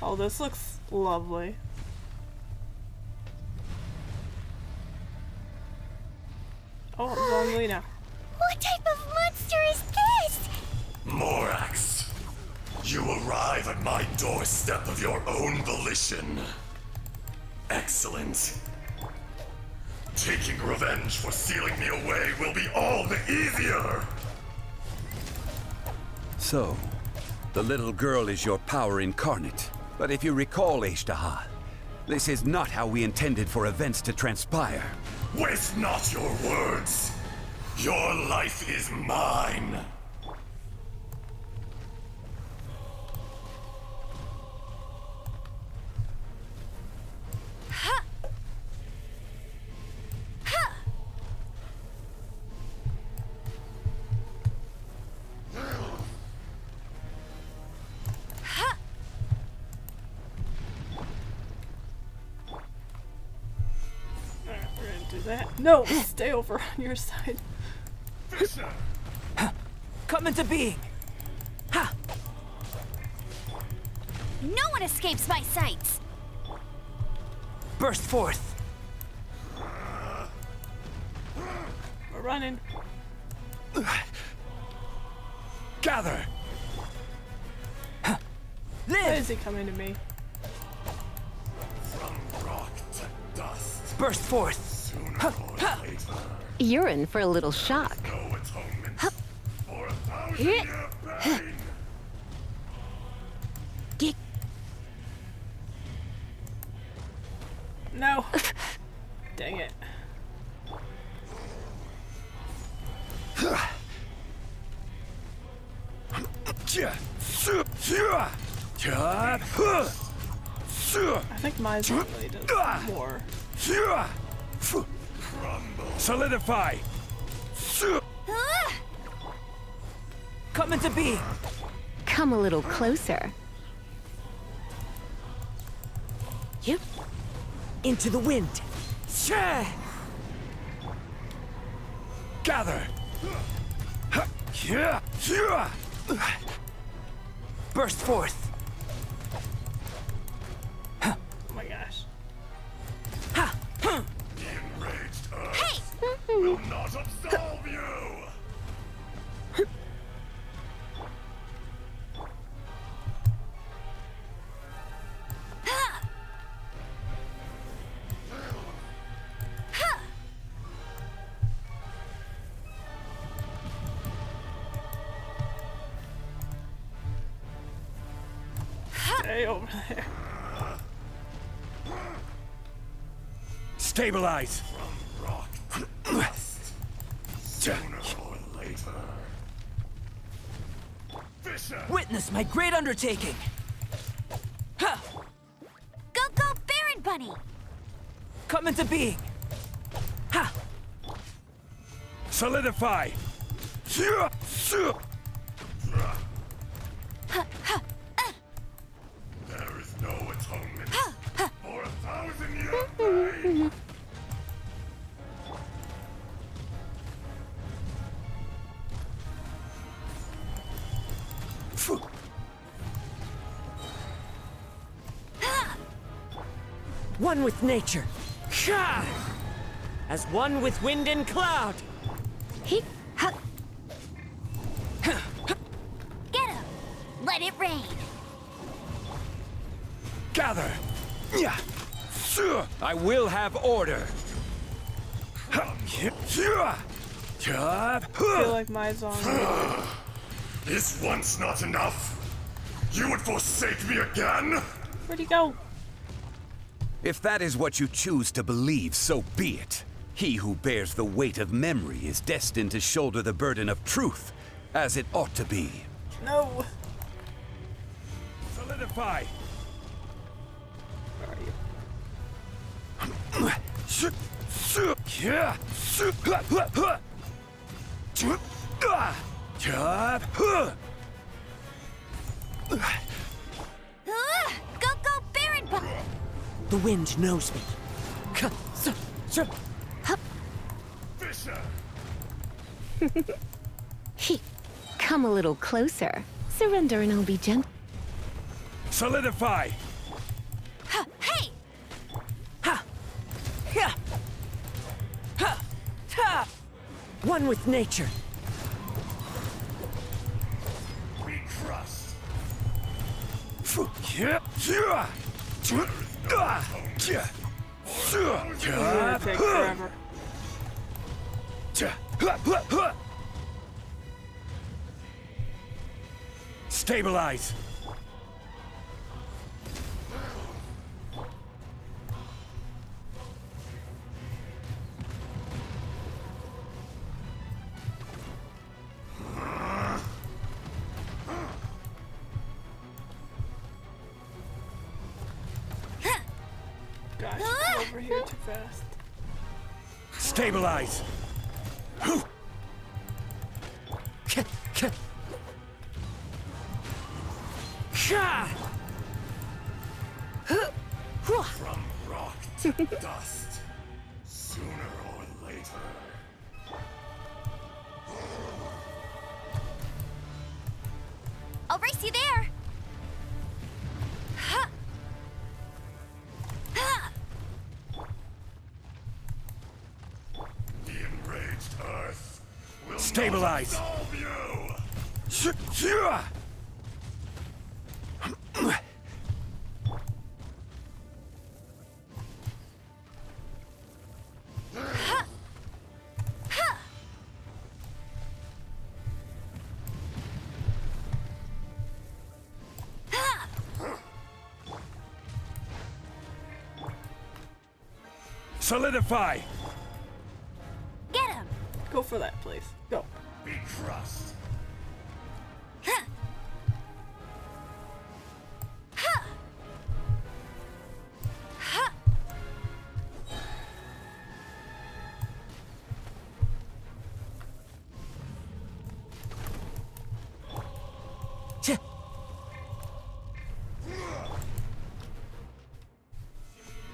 Oh, this looks lovely. Oh, Zhongli now. What type of monster is this? Morax, you arrive at my doorstep of your own volition. Excellent. Taking revenge for sealing me away will be all the easier! So, the little girl is your power incarnate. But if you recall, Ishtaha, this is not how we intended for events to transpire. Waste not your words! Your life is mine! That. No, stay over on your side. Come into being. Ha! No one escapes my sights. Burst forth. We're running. Gather. Why is he coming to me? From rock to dust. Burst forth. You're in for a little shock. No atonement for 1,000-year pain. No. Dang it. I think mine's really does more. Solidify. Come into being. Come a little closer. Yep. Into the wind. Gather. Burst forth. Oh my gosh. The enraged earth will not absolve you! Stay over there. Stabilize. From rock to dust, sooner or later. Fisher! Witness my great undertaking. Ha! Go, go, Baron Bunny! Come into being. Ha! Solidify. There is no atonement for 1,000-year pain. One with nature. Sha! As one with wind and cloud. He, ha. Get him! Let it rain! Gather! Yeah. I will have order. I feel like my Zhongli. Is once not enough? You would forsake me again? Where'd he go? If that is what you choose to believe, so be it. He who bears the weight of memory is destined to shoulder the burden of truth, as it ought to be. No. Solidify. Where are you? Go, Baron! The wind knows me. Come a little closer. Surrender and I'll be gentle. Solidify. Hey! One with nature. We trust. It's gonna take forever. Stabilize. Gosh, I'm over here too fast. Stabilize. From rock to dust, sooner or later. I'll race you there! The enraged earth will Stabilize. not absolve you. Solidify. Get him! Go for that, please. Go. We trust.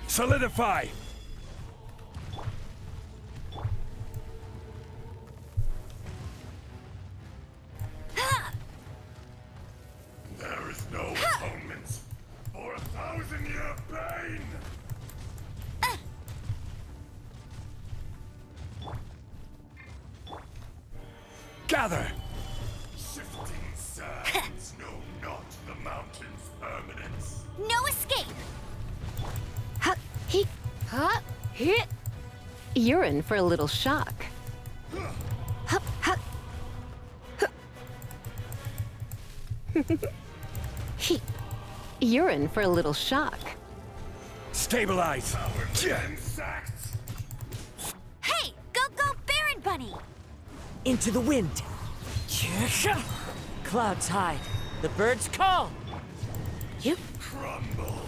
Solidify. There is no atonement for 1,000-year pain. Gather. Shifting sands know not the mountain's permanence. No escape! You're in for a little shock. You're in for a little shock. Stabilize. Insects. Hey! Go, Baron Bunny! Into the wind. Clouds hide. The birds call. Crumble.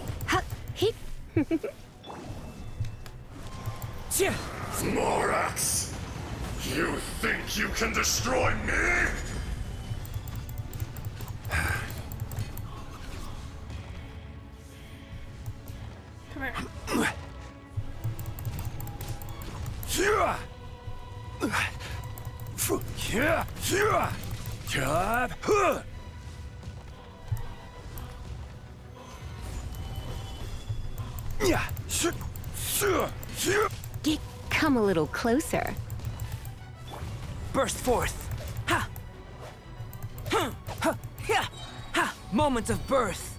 Morax! You think you can destroy me? Come here. Come a little closer. Burst forth. Ha! Ha! Ha! Ha! Ha! Moment of birth.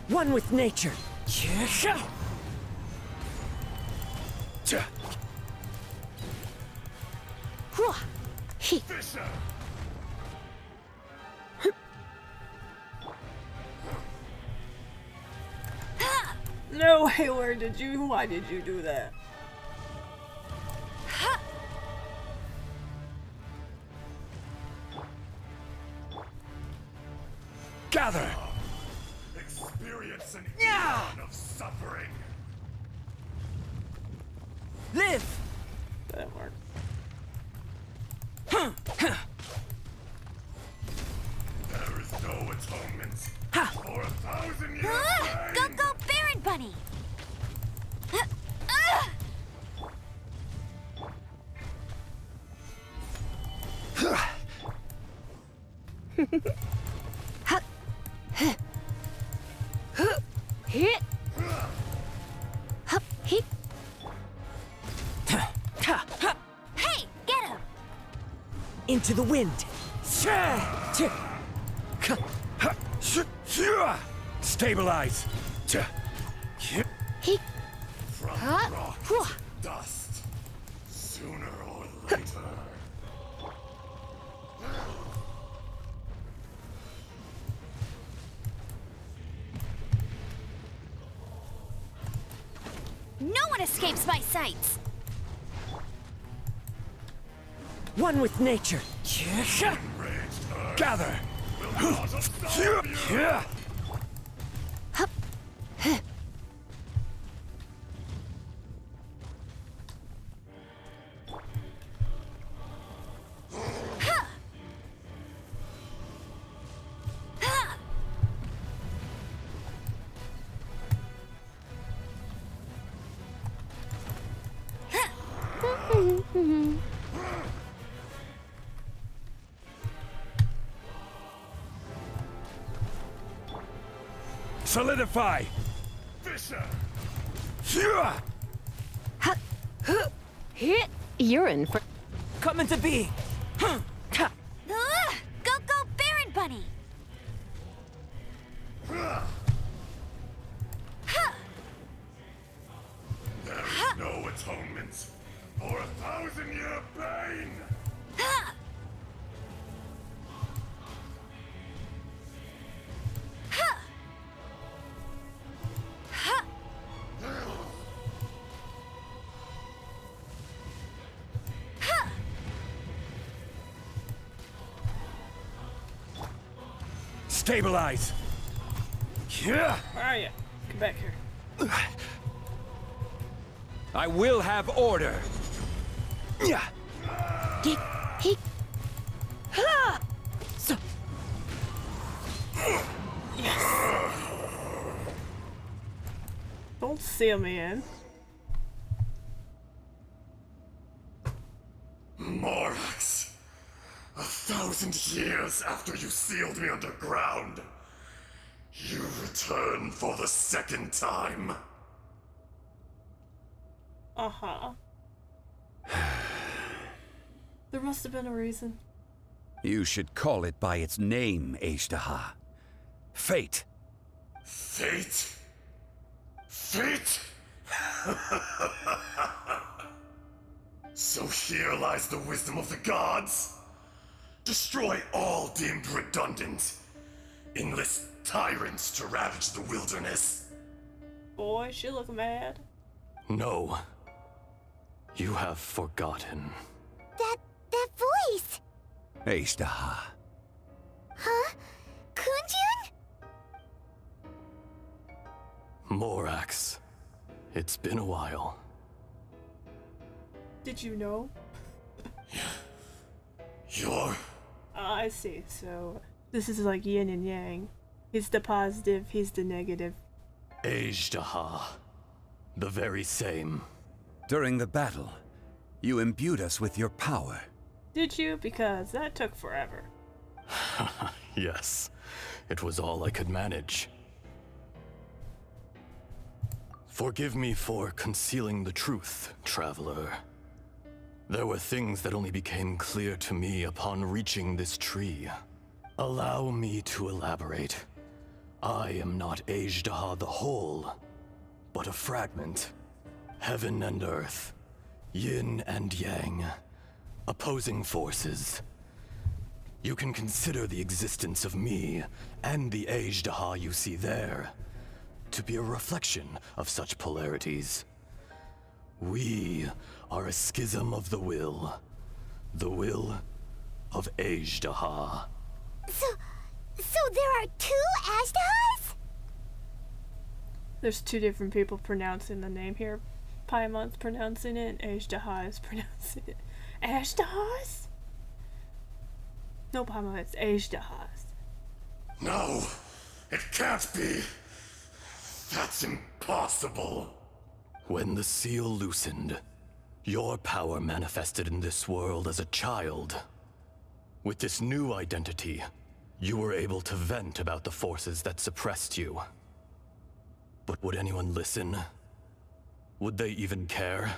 One with nature. No, why did you do that? Gather! Experience an eon of suffering. Live! That worked. There is no atonement for 1,000 years. Go, go, Baron Bunny! Hey, get him! Into the wind. Stabilize. From rock to dust, sooner or later. No one escapes my sights! One with nature. Gather. Solidify. Fisher. You're in for... Coming to be. Go, go, Baron Bunny! There is no atonement for 1,000-year pain. Stabilize. Where are you? Get back here. I will have order. Don't seal me in. Morax, 1,000 years after you sealed me underground, you return for the second time. Uh-huh. There must have been a reason. You should call it by its name, Ejdaha. Fate. Fate? Fate? So here lies the wisdom of the gods. Destroy all deemed redundant. Enlist tyrants to ravage the wilderness. Boy, she look mad. No. You have forgotten. That voice! Ejdaha. Huh? Kunjun? Morax. It's been a while. Did you know? You're... I see. So this is like yin and yang. He's the positive, he's the negative. Ejdaha. The very same. During the battle, you imbued us with your power. Did you? Because that took forever. Yes. It was all I could manage. Forgive me for concealing the truth, traveler. There were things that only became clear to me upon reaching this tree. Allow me to elaborate. I am not Azhdaha the whole, but a fragment. Heaven and earth, yin and yang, opposing forces. You can consider the existence of me and the Azhdaha you see there to be a reflection of such polarities. We are a schism of the will of Azhdaha. So there are two Azdahas? There's two different people pronouncing the name here. Paimon's pronouncing it, and Azhdaha is pronouncing it. Ashdahas? No, Paimon, it's Azdahas. No, it can't be. That's impossible. When the seal loosened, your power manifested in this world as a child. With this new identity, you were able to vent about the forces that suppressed you. But would anyone listen? Would they even care?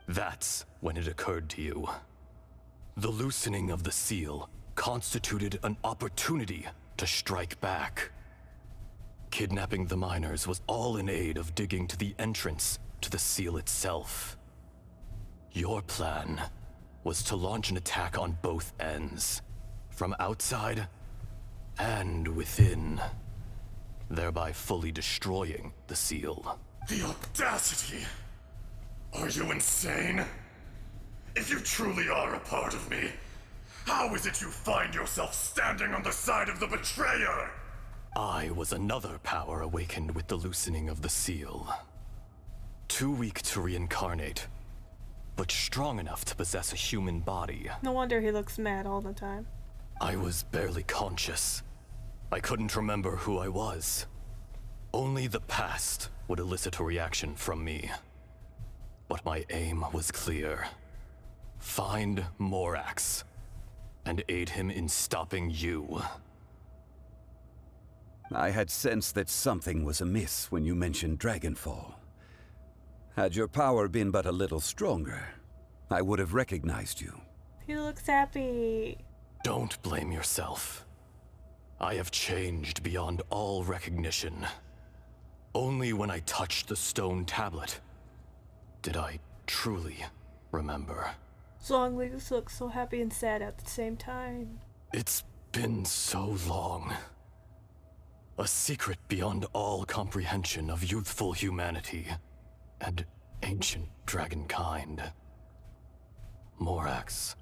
That's when it occurred to you. The loosening of the seal constituted an opportunity to strike back. Kidnapping the miners was all in aid of digging to the entrance to the seal itself. Your plan was to launch an attack on both ends, from outside and within, thereby fully destroying the seal. The audacity! Are you insane? If you truly are a part of me, how is it you find yourself standing on the side of the betrayer? I was another power awakened with the loosening of the seal. Too weak to reincarnate, but strong enough to possess a human body. No wonder he looks mad all the time. I was barely conscious. I couldn't remember who I was. Only the past would elicit a reaction from me. But my aim was clear. Find Morax and aid him in stopping you. I had sensed that something was amiss when you mentioned Dragonfall. Had your power been but a little stronger, I would have recognized you. He looks happy. Don't blame yourself. I have changed beyond all recognition. Only when I touched the stone tablet did I truly remember. Zhongli looks so happy and sad at the same time. It's been so long. A secret beyond all comprehension of youthful humanity and ancient dragonkind. Morax,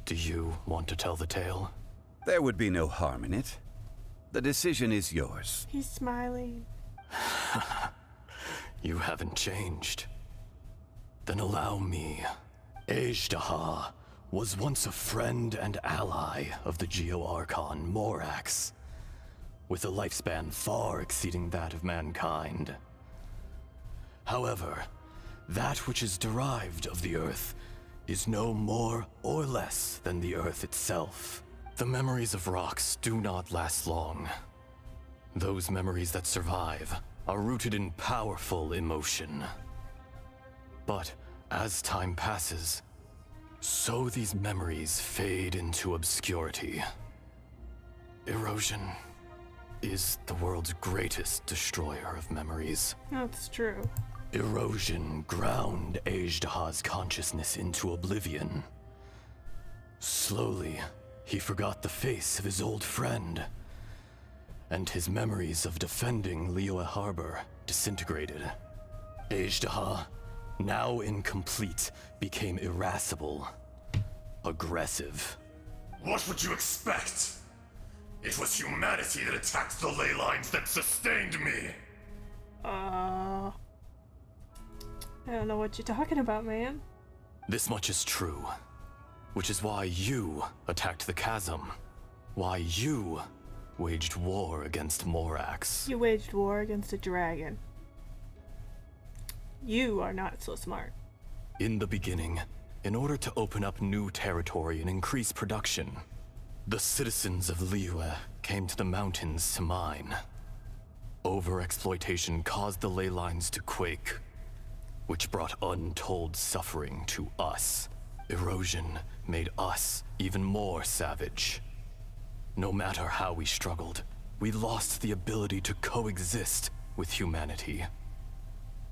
do you want to tell the tale? There would be no harm in it. The decision is yours. He's smiling. You haven't changed. Then allow me. Azhdaha was once a friend and ally of the Geo-Archon Morax, with a lifespan far exceeding that of mankind. However, that which is derived of the Earth is no more or less than the Earth itself. The memories of rocks do not last long. Those memories that survive are rooted in powerful emotion. But as time passes, so these memories fade into obscurity. Erosion is the world's greatest destroyer of memories. That's true. Erosion ground Azhdaha's consciousness into oblivion. Slowly, he forgot the face of his old friend, and his memories of defending Liyue Harbor disintegrated. Azhdaha, now incomplete, became irascible, aggressive. What would you expect? It was humanity that attacked the ley lines that sustained me. I don't know what you're talking about, man. This much is true, which is why you attacked the chasm. Why you waged war against Morax. You waged war against a dragon. You are not so smart. In the beginning, in order to open up new territory and increase production, the citizens of Liyue came to the mountains to mine. Overexploitation caused the ley lines to quake, which brought untold suffering to us. Erosion made us even more savage. No matter how we struggled, we lost the ability to coexist with humanity.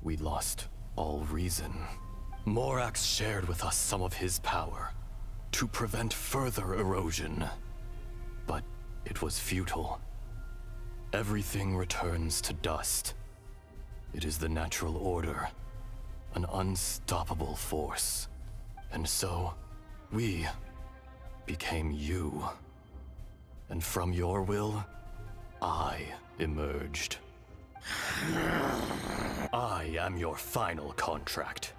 We lost all reason. Morax shared with us some of his power to prevent further erosion, but it was futile. Everything returns to dust. It is the natural order, an unstoppable force. And so, we became you. And from your will, I emerged. I am your final contract.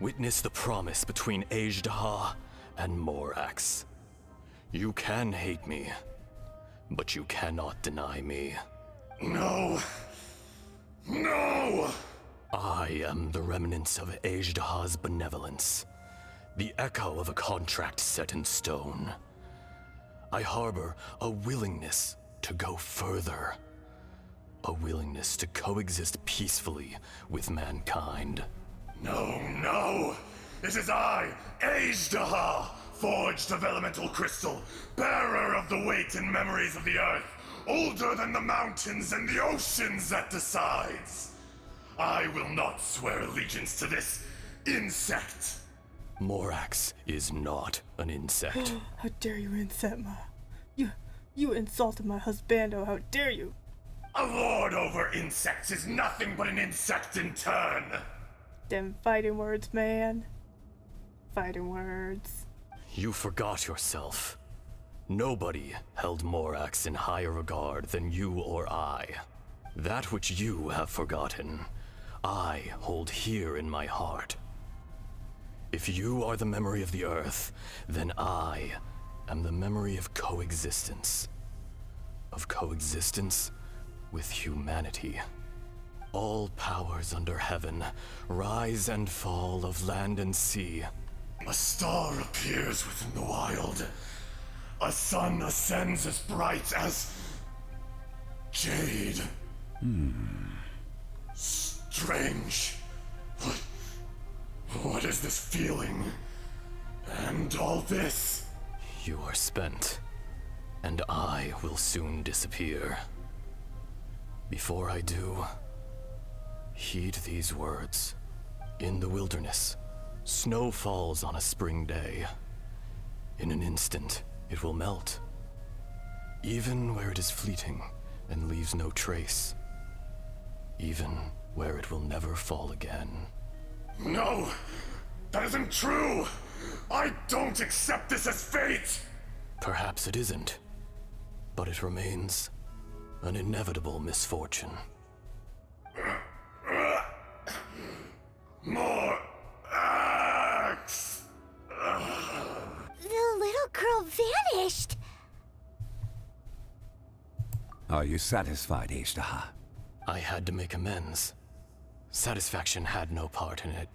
Witness the promise between Azhdaha and Morax. You can hate me, but you cannot deny me. No! No! I am the remnants of Azhdaha's benevolence, the echo of a contract set in stone. I harbor a willingness to go further, a willingness to coexist peacefully with mankind. No, no! It is I, Azhdaha, forged of elemental crystal, bearer of the weight and memories of the earth, older than the mountains and the oceans that decides. I will not swear allegiance to this insect. Morax is not an insect. How dare you insult my... You insulted my husbando, how dare you? A lord over insects is nothing but an insect in turn. Them fighting words, man. Fighting words. You forgot yourself. Nobody held Morax in higher regard than you or I. That which you have forgotten, I hold here in my heart. If you are the memory of the earth, then I am the memory of coexistence. Of coexistence with humanity. All powers under heaven, rise and fall of land and sea. A star appears within the wild. A sun ascends as bright as... jade. Strange. What is this feeling? And all this? You are spent, and I will soon disappear. Before I do, heed these words. In the wilderness, snow falls on a spring day. In an instant, it will melt. Even where it is fleeting and leaves no trace. Even where it will never fall again. No! That isn't true! I don't accept this as fate! Perhaps it isn't, but it remains an inevitable misfortune. More axe! The little girl vanished! Are you satisfied, Azhdaha? I had to make amends. Satisfaction had no part in it.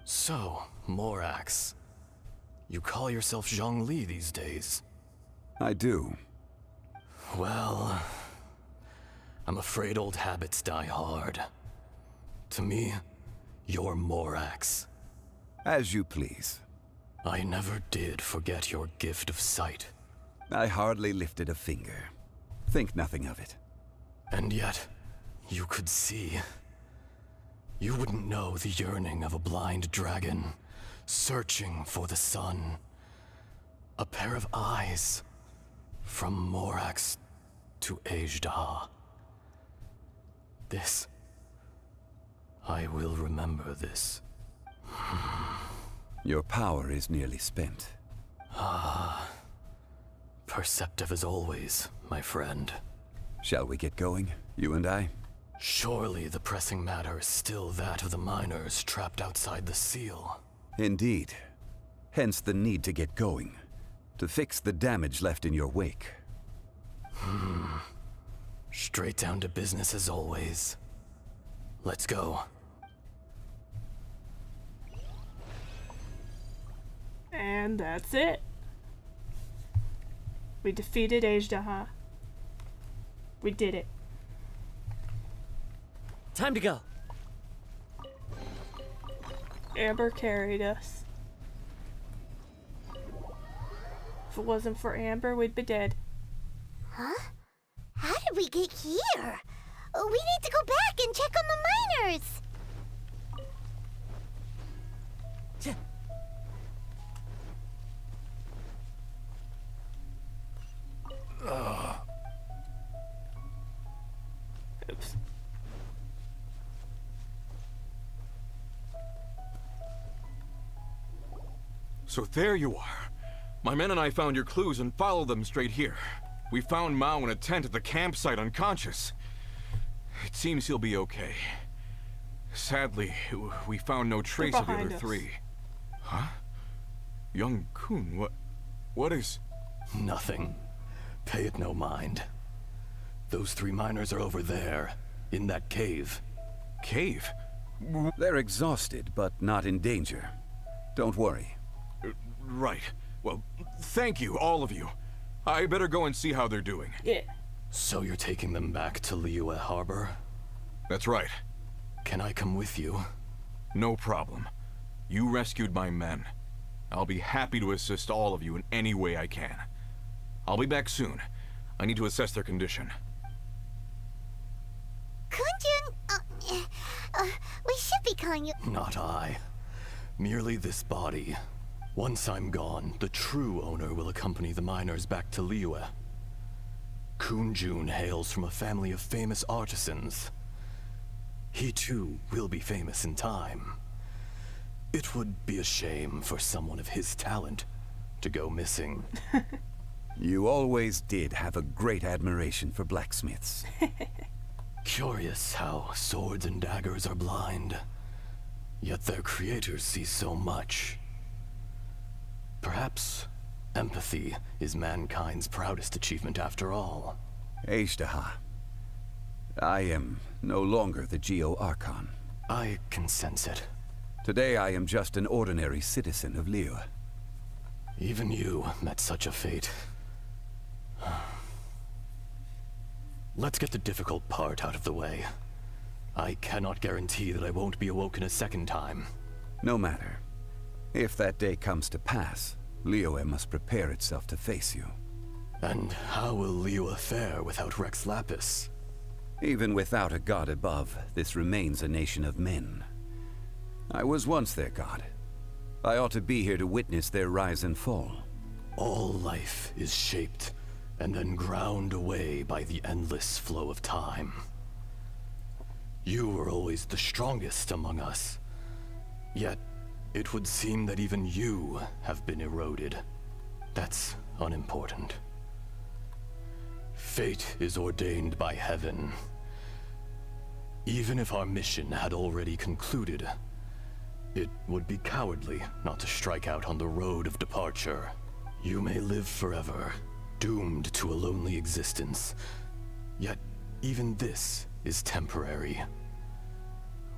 So, Morax, you call yourself Zhongli these days? I do. Well, I'm afraid old habits die hard. To me, you're Morax. As you please. I never did forget your gift of sight. I hardly lifted a finger. Think nothing of it. And yet, you could see. You wouldn't know the yearning of a blind dragon, searching for the sun. A pair of eyes, from Morax to Azhdaha. This. I will remember this. Your power is nearly spent. Ah. Perceptive as always, my friend. Shall we get going, you and I? Surely the pressing matter is still that of the miners trapped outside the seal. Indeed. Hence the need to get going. To fix the damage left in your wake. Straight down to business as always. Let's go. And that's it. We defeated Azhdaha. We did it. Time to go. Amber carried us. If it wasn't for Amber, we'd be dead. Huh? How did we get here? We need to go back and check on the miners. Oops. So there you are. My men and I found your clues and followed them straight here. We found Mao in a tent at the campsite unconscious. It seems he'll be okay. Sadly, we found no trace of the other three. Huh? Young Kun, what is... Nothing. Pay it no mind. Those 3 miners are over there, in that cave. Cave? They're exhausted, but not in danger. Don't worry. Right. Well, thank you, all of you. I better go and see how they're doing. Yeah. So you're taking them back to Liyue Harbor? That's right. Can I come with you? No problem. You rescued my men. I'll be happy to assist all of you in any way I can. I'll be back soon. I need to assess their condition. Kunjun, we should be calling you... Not I. Merely this body. Once I'm gone, the true owner will accompany the miners back to Liyue. Kunjun hails from a family of famous artisans. He too will be famous in time. It would be a shame for someone of his talent to go missing. You always did have a great admiration for blacksmiths. Curious how swords and daggers are blind, yet their creators see so much. Perhaps empathy is mankind's proudest achievement after all. Ejdaha, I am no longer the Geo-Archon. I can sense it. Today I am just an ordinary citizen of Liyue. Even you met such a fate. Let's get the difficult part out of the way. I cannot guarantee that I won't be awoken a second time. No matter. If that day comes to pass, Liyue must prepare itself to face you. And how will Liyue fare without Rex Lapis? Even without a god above, this remains a nation of men. I was once their god. I ought to be here to witness their rise and fall. All life is shaped and then ground away by the endless flow of time. You were always the strongest among us. Yet, it would seem that even you have been eroded. That's unimportant. Fate is ordained by heaven. Even if our mission had already concluded, it would be cowardly not to strike out on the road of departure. You may live forever, doomed to a lonely existence. Yet, even this is temporary.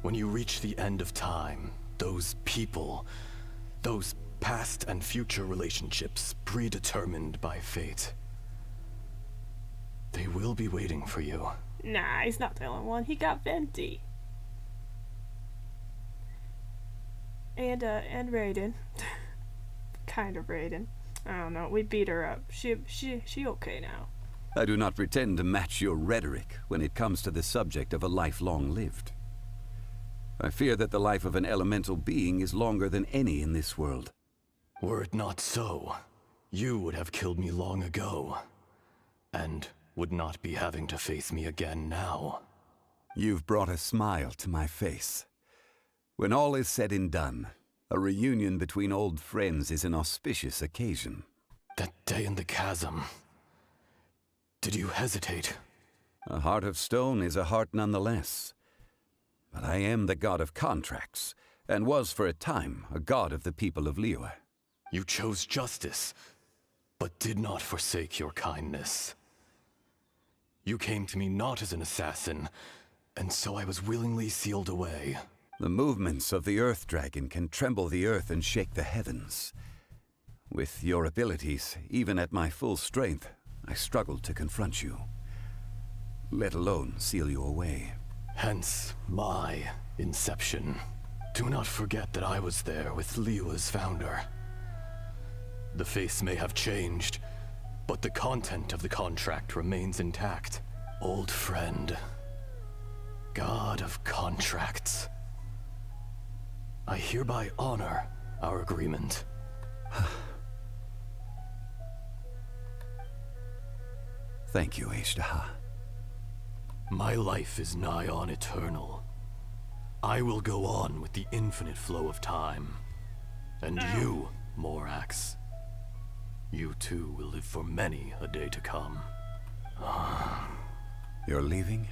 When you reach the end of time, those people, those past and future relationships predetermined by fate, they will be waiting for you. Nah, he's not the only one. He got Venti. And Raiden. Kind of Raiden. I don't know. We beat her up. She okay now. I do not pretend to match your rhetoric when it comes to the subject of a life long lived. I fear that the life of an elemental being is longer than any in this world. Were it not so, you would have killed me long ago, and would not be having to face me again now. You've brought a smile to my face. When all is said and done, a reunion between old friends is an auspicious occasion. That day in the chasm. Did you hesitate? A heart of stone is a heart nonetheless. But I am the god of contracts, and was for a time a god of the people of Liyue. You chose justice, but did not forsake your kindness. You came to me not as an assassin, and so I was willingly sealed away. The movements of the Earth Dragon can tremble the earth and shake the heavens. With your abilities, even at my full strength, I struggled to confront you, let alone seal you away. Hence my inception. Do not forget that I was there with Liyue's founder. The face may have changed, but the content of the contract remains intact. Old friend, God of contracts, I hereby honor our agreement. Thank you, Ashtaha. My life is nigh on eternal. I will go on with the infinite flow of time. And you, Morax, you too will live for many a day to come. You're leaving?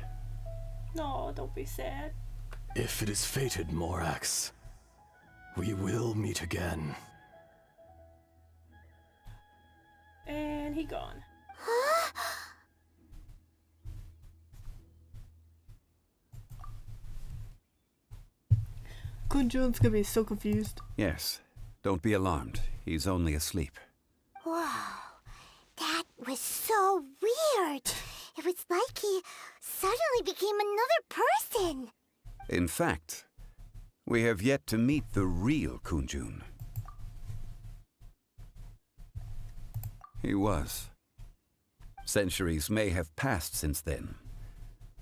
No, don't be sad. If it is fated, Morax, we will meet again. And he gone. Kunjun's gonna be so confused. Yes. Don't be alarmed. He's only asleep. Whoa, that was so weird. It was like he suddenly became another person. In fact, we have yet to meet the real Kunjun. He was. Centuries may have passed since then,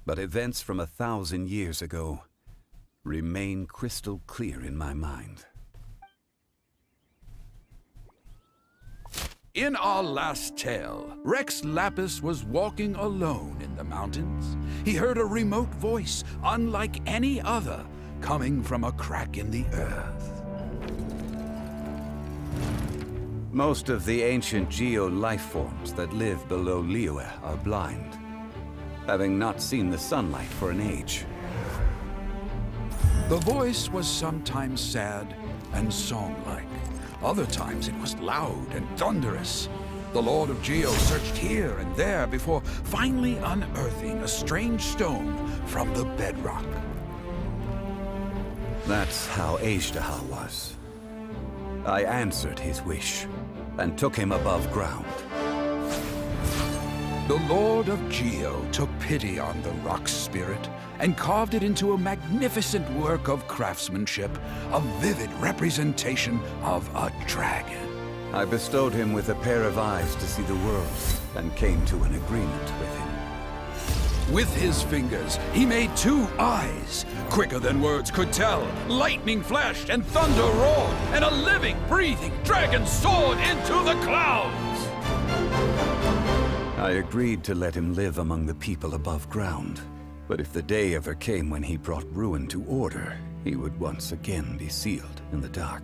but events from 1,000 years ago remain crystal clear in my mind. In our last tale, Rex Lapis was walking alone in the mountains. He heard a remote voice, unlike any other, coming from a crack in the earth. Most of the ancient geo-life forms that live below Liyue are blind, having not seen the sunlight for an age. The voice was sometimes sad and song-like. Other times it was loud and thunderous. The Lord of Geo searched here and there before finally unearthing a strange stone from the bedrock. That's how Ashtaha was. I answered his wish and took him above ground. The Lord of Geo took pity on the rock spirit and carved it into a magnificent work of craftsmanship, a vivid representation of a dragon. I bestowed him with a pair of eyes to see the world and came to an agreement with him. With his fingers, he made 2 eyes, quicker than words could tell. Lightning flashed and thunder roared, and a living, breathing dragon soared into the clouds. I agreed to let him live among the people above ground. But if the day ever came when he brought ruin to order, he would once again be sealed in the dark.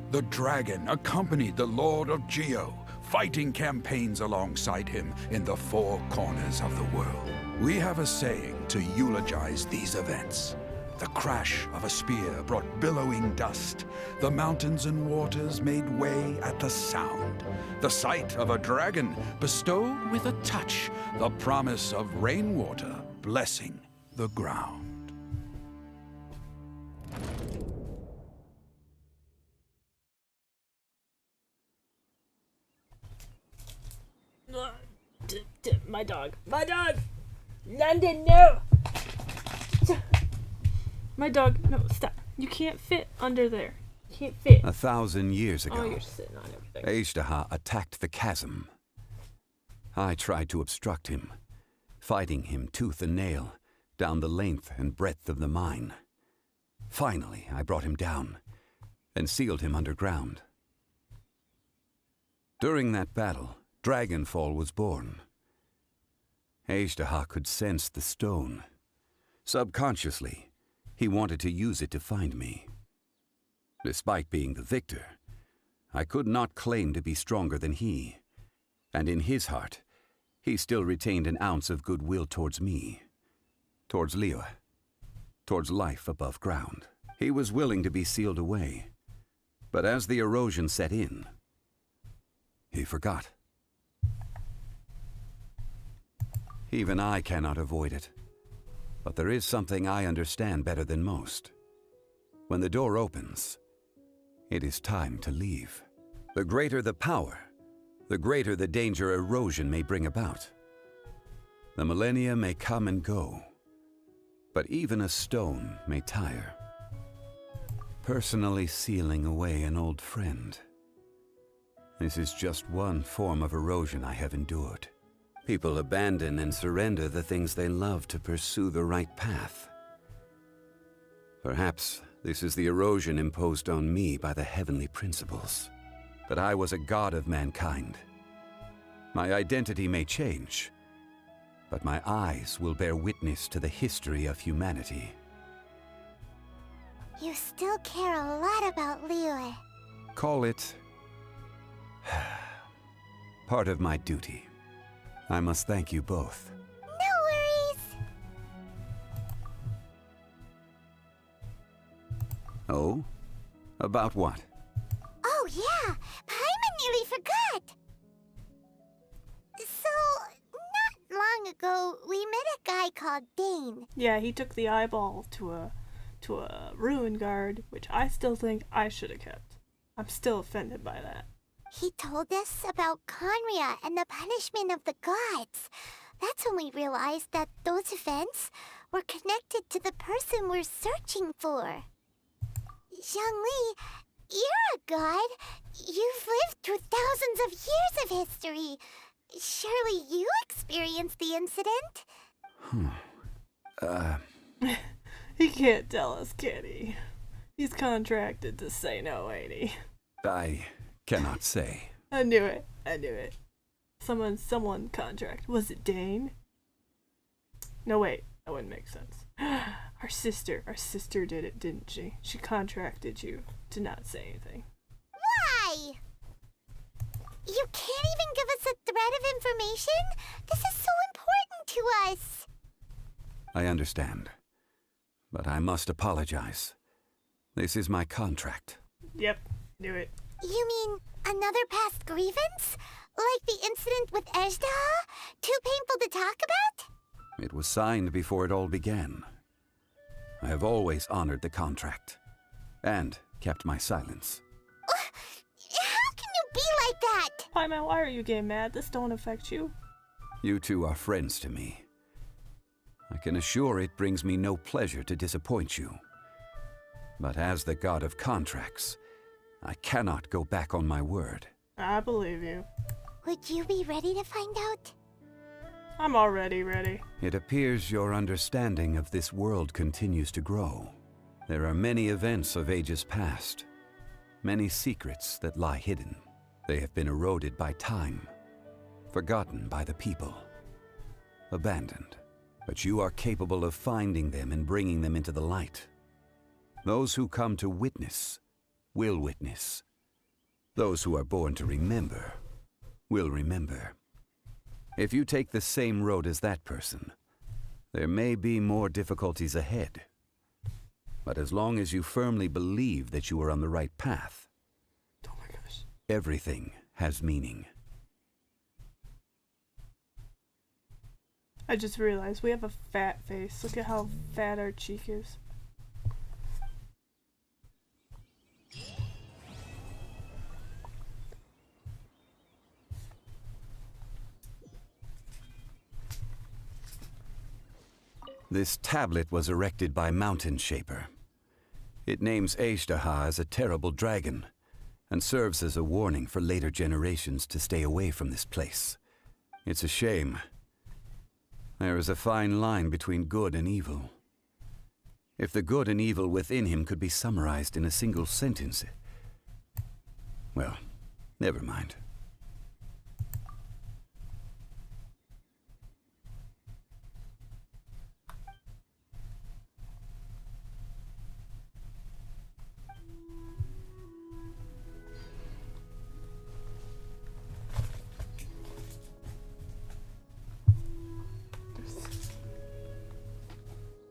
The dragon accompanied the Lord of Geo, fighting campaigns alongside him in the 4 corners of the world. We have a saying to eulogize these events. The crash of a spear brought billowing dust. The mountains and waters made way at the sound. The sight of a dragon bestowed with a touch the promise of rainwater blessing the ground. My dog. My dog! London, no! My dog, no, stop. You can't fit under there. You can't fit. 1,000 years Oh, ago, you're sitting on everything. Ashtaha attacked the chasm. I tried to obstruct him, fighting him tooth and nail down the length and breadth of the mine. Finally, I brought him down and sealed him underground. During that battle, Dragonfall was born. Ashtaha could sense the stone. Subconsciously, he wanted to use it to find me. Despite being the victor, I could not claim to be stronger than he, and in his heart, he still retained an ounce of goodwill towards me, towards Liyue, towards life above ground. He was willing to be sealed away, but as the erosion set in, he forgot. Even I cannot avoid it, but there is something I understand better than most. When the door opens, it is time to leave. The greater the power, the greater the danger erosion may bring about. The millennia may come and go, But even a stone may tire. Personally sealing away an old friend. This is just one form of erosion I have endured. People abandon and surrender the things they love to pursue the right path. Perhaps this is the erosion imposed on me by the heavenly principles. That I was a god of mankind. My identity may change, but my eyes will bear witness to the history of humanity. You still care a lot about Liyue. Call it part of my duty. I must thank you both. No worries. Oh? About what? Oh yeah, Paimon nearly forgot. So, not long ago, we met a guy called Dane. Yeah, he took the eyeball to a ruin guard, which I still think I should have kept. I'm still offended by that. He told us about Conria and the punishment of the gods. That's when we realized that those events were connected to the person we're searching for. Zhongli, you're a god. You've lived through thousands of years of history. Surely you experienced the incident? He can't tell us, can he? He's contracted to say no, ain't he? I cannot say. I knew it. I knew it. Someone contract. Was it Dane? No, wait. That wouldn't make sense. Our sister did it, didn't she? She contracted you to not say anything. Why? You can't even give us a thread of information? This is so important to us. I understand. But I must apologize. This is my contract. Yep, knew it. You mean another past grievance? Like the incident with Ejdaha? Too painful to talk about? It was signed before it all began. I have always honored the contract. And kept my silence. How can you be like that? Paimon, why are you getting mad? This don't affect you. You two are friends to me. I can assure it brings me no pleasure to disappoint you. But as the god of contracts, I cannot go back on my word. I believe you. Would you be ready to find out? I'm already ready. It appears your understanding of this world continues to grow. There are many events of ages past, many secrets that lie hidden. They have been eroded by time, forgotten by the people, abandoned. But you are capable of finding them and bringing them into the light. Those who come to witness will witness. Those who are born to remember will remember. If you take the same road as that person, there may be more difficulties ahead. But as long as you firmly believe that you are on the right path, oh my gosh, everything has meaning. I just realized we have a fat face. Look at how fat our cheek is. This tablet was erected by Mountain Shaper. It names Ejdaha as a terrible dragon, and serves as a warning for later generations to stay away from this place. It's a shame. There is a fine line between good and evil. If the good and evil within him could be summarized in a single sentence... Well, never mind.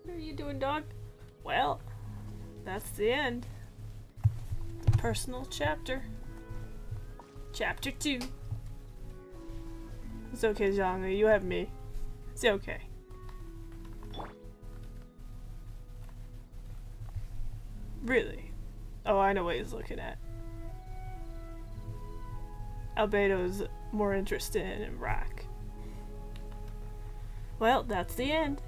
What are you doing, dog? Well, that's the end. Personal chapter. Chapter 2. It's okay, Zhongli. You have me. It's okay. Really? Oh, I know what he's looking at. Albedo's more interested in rock. Well, that's the end.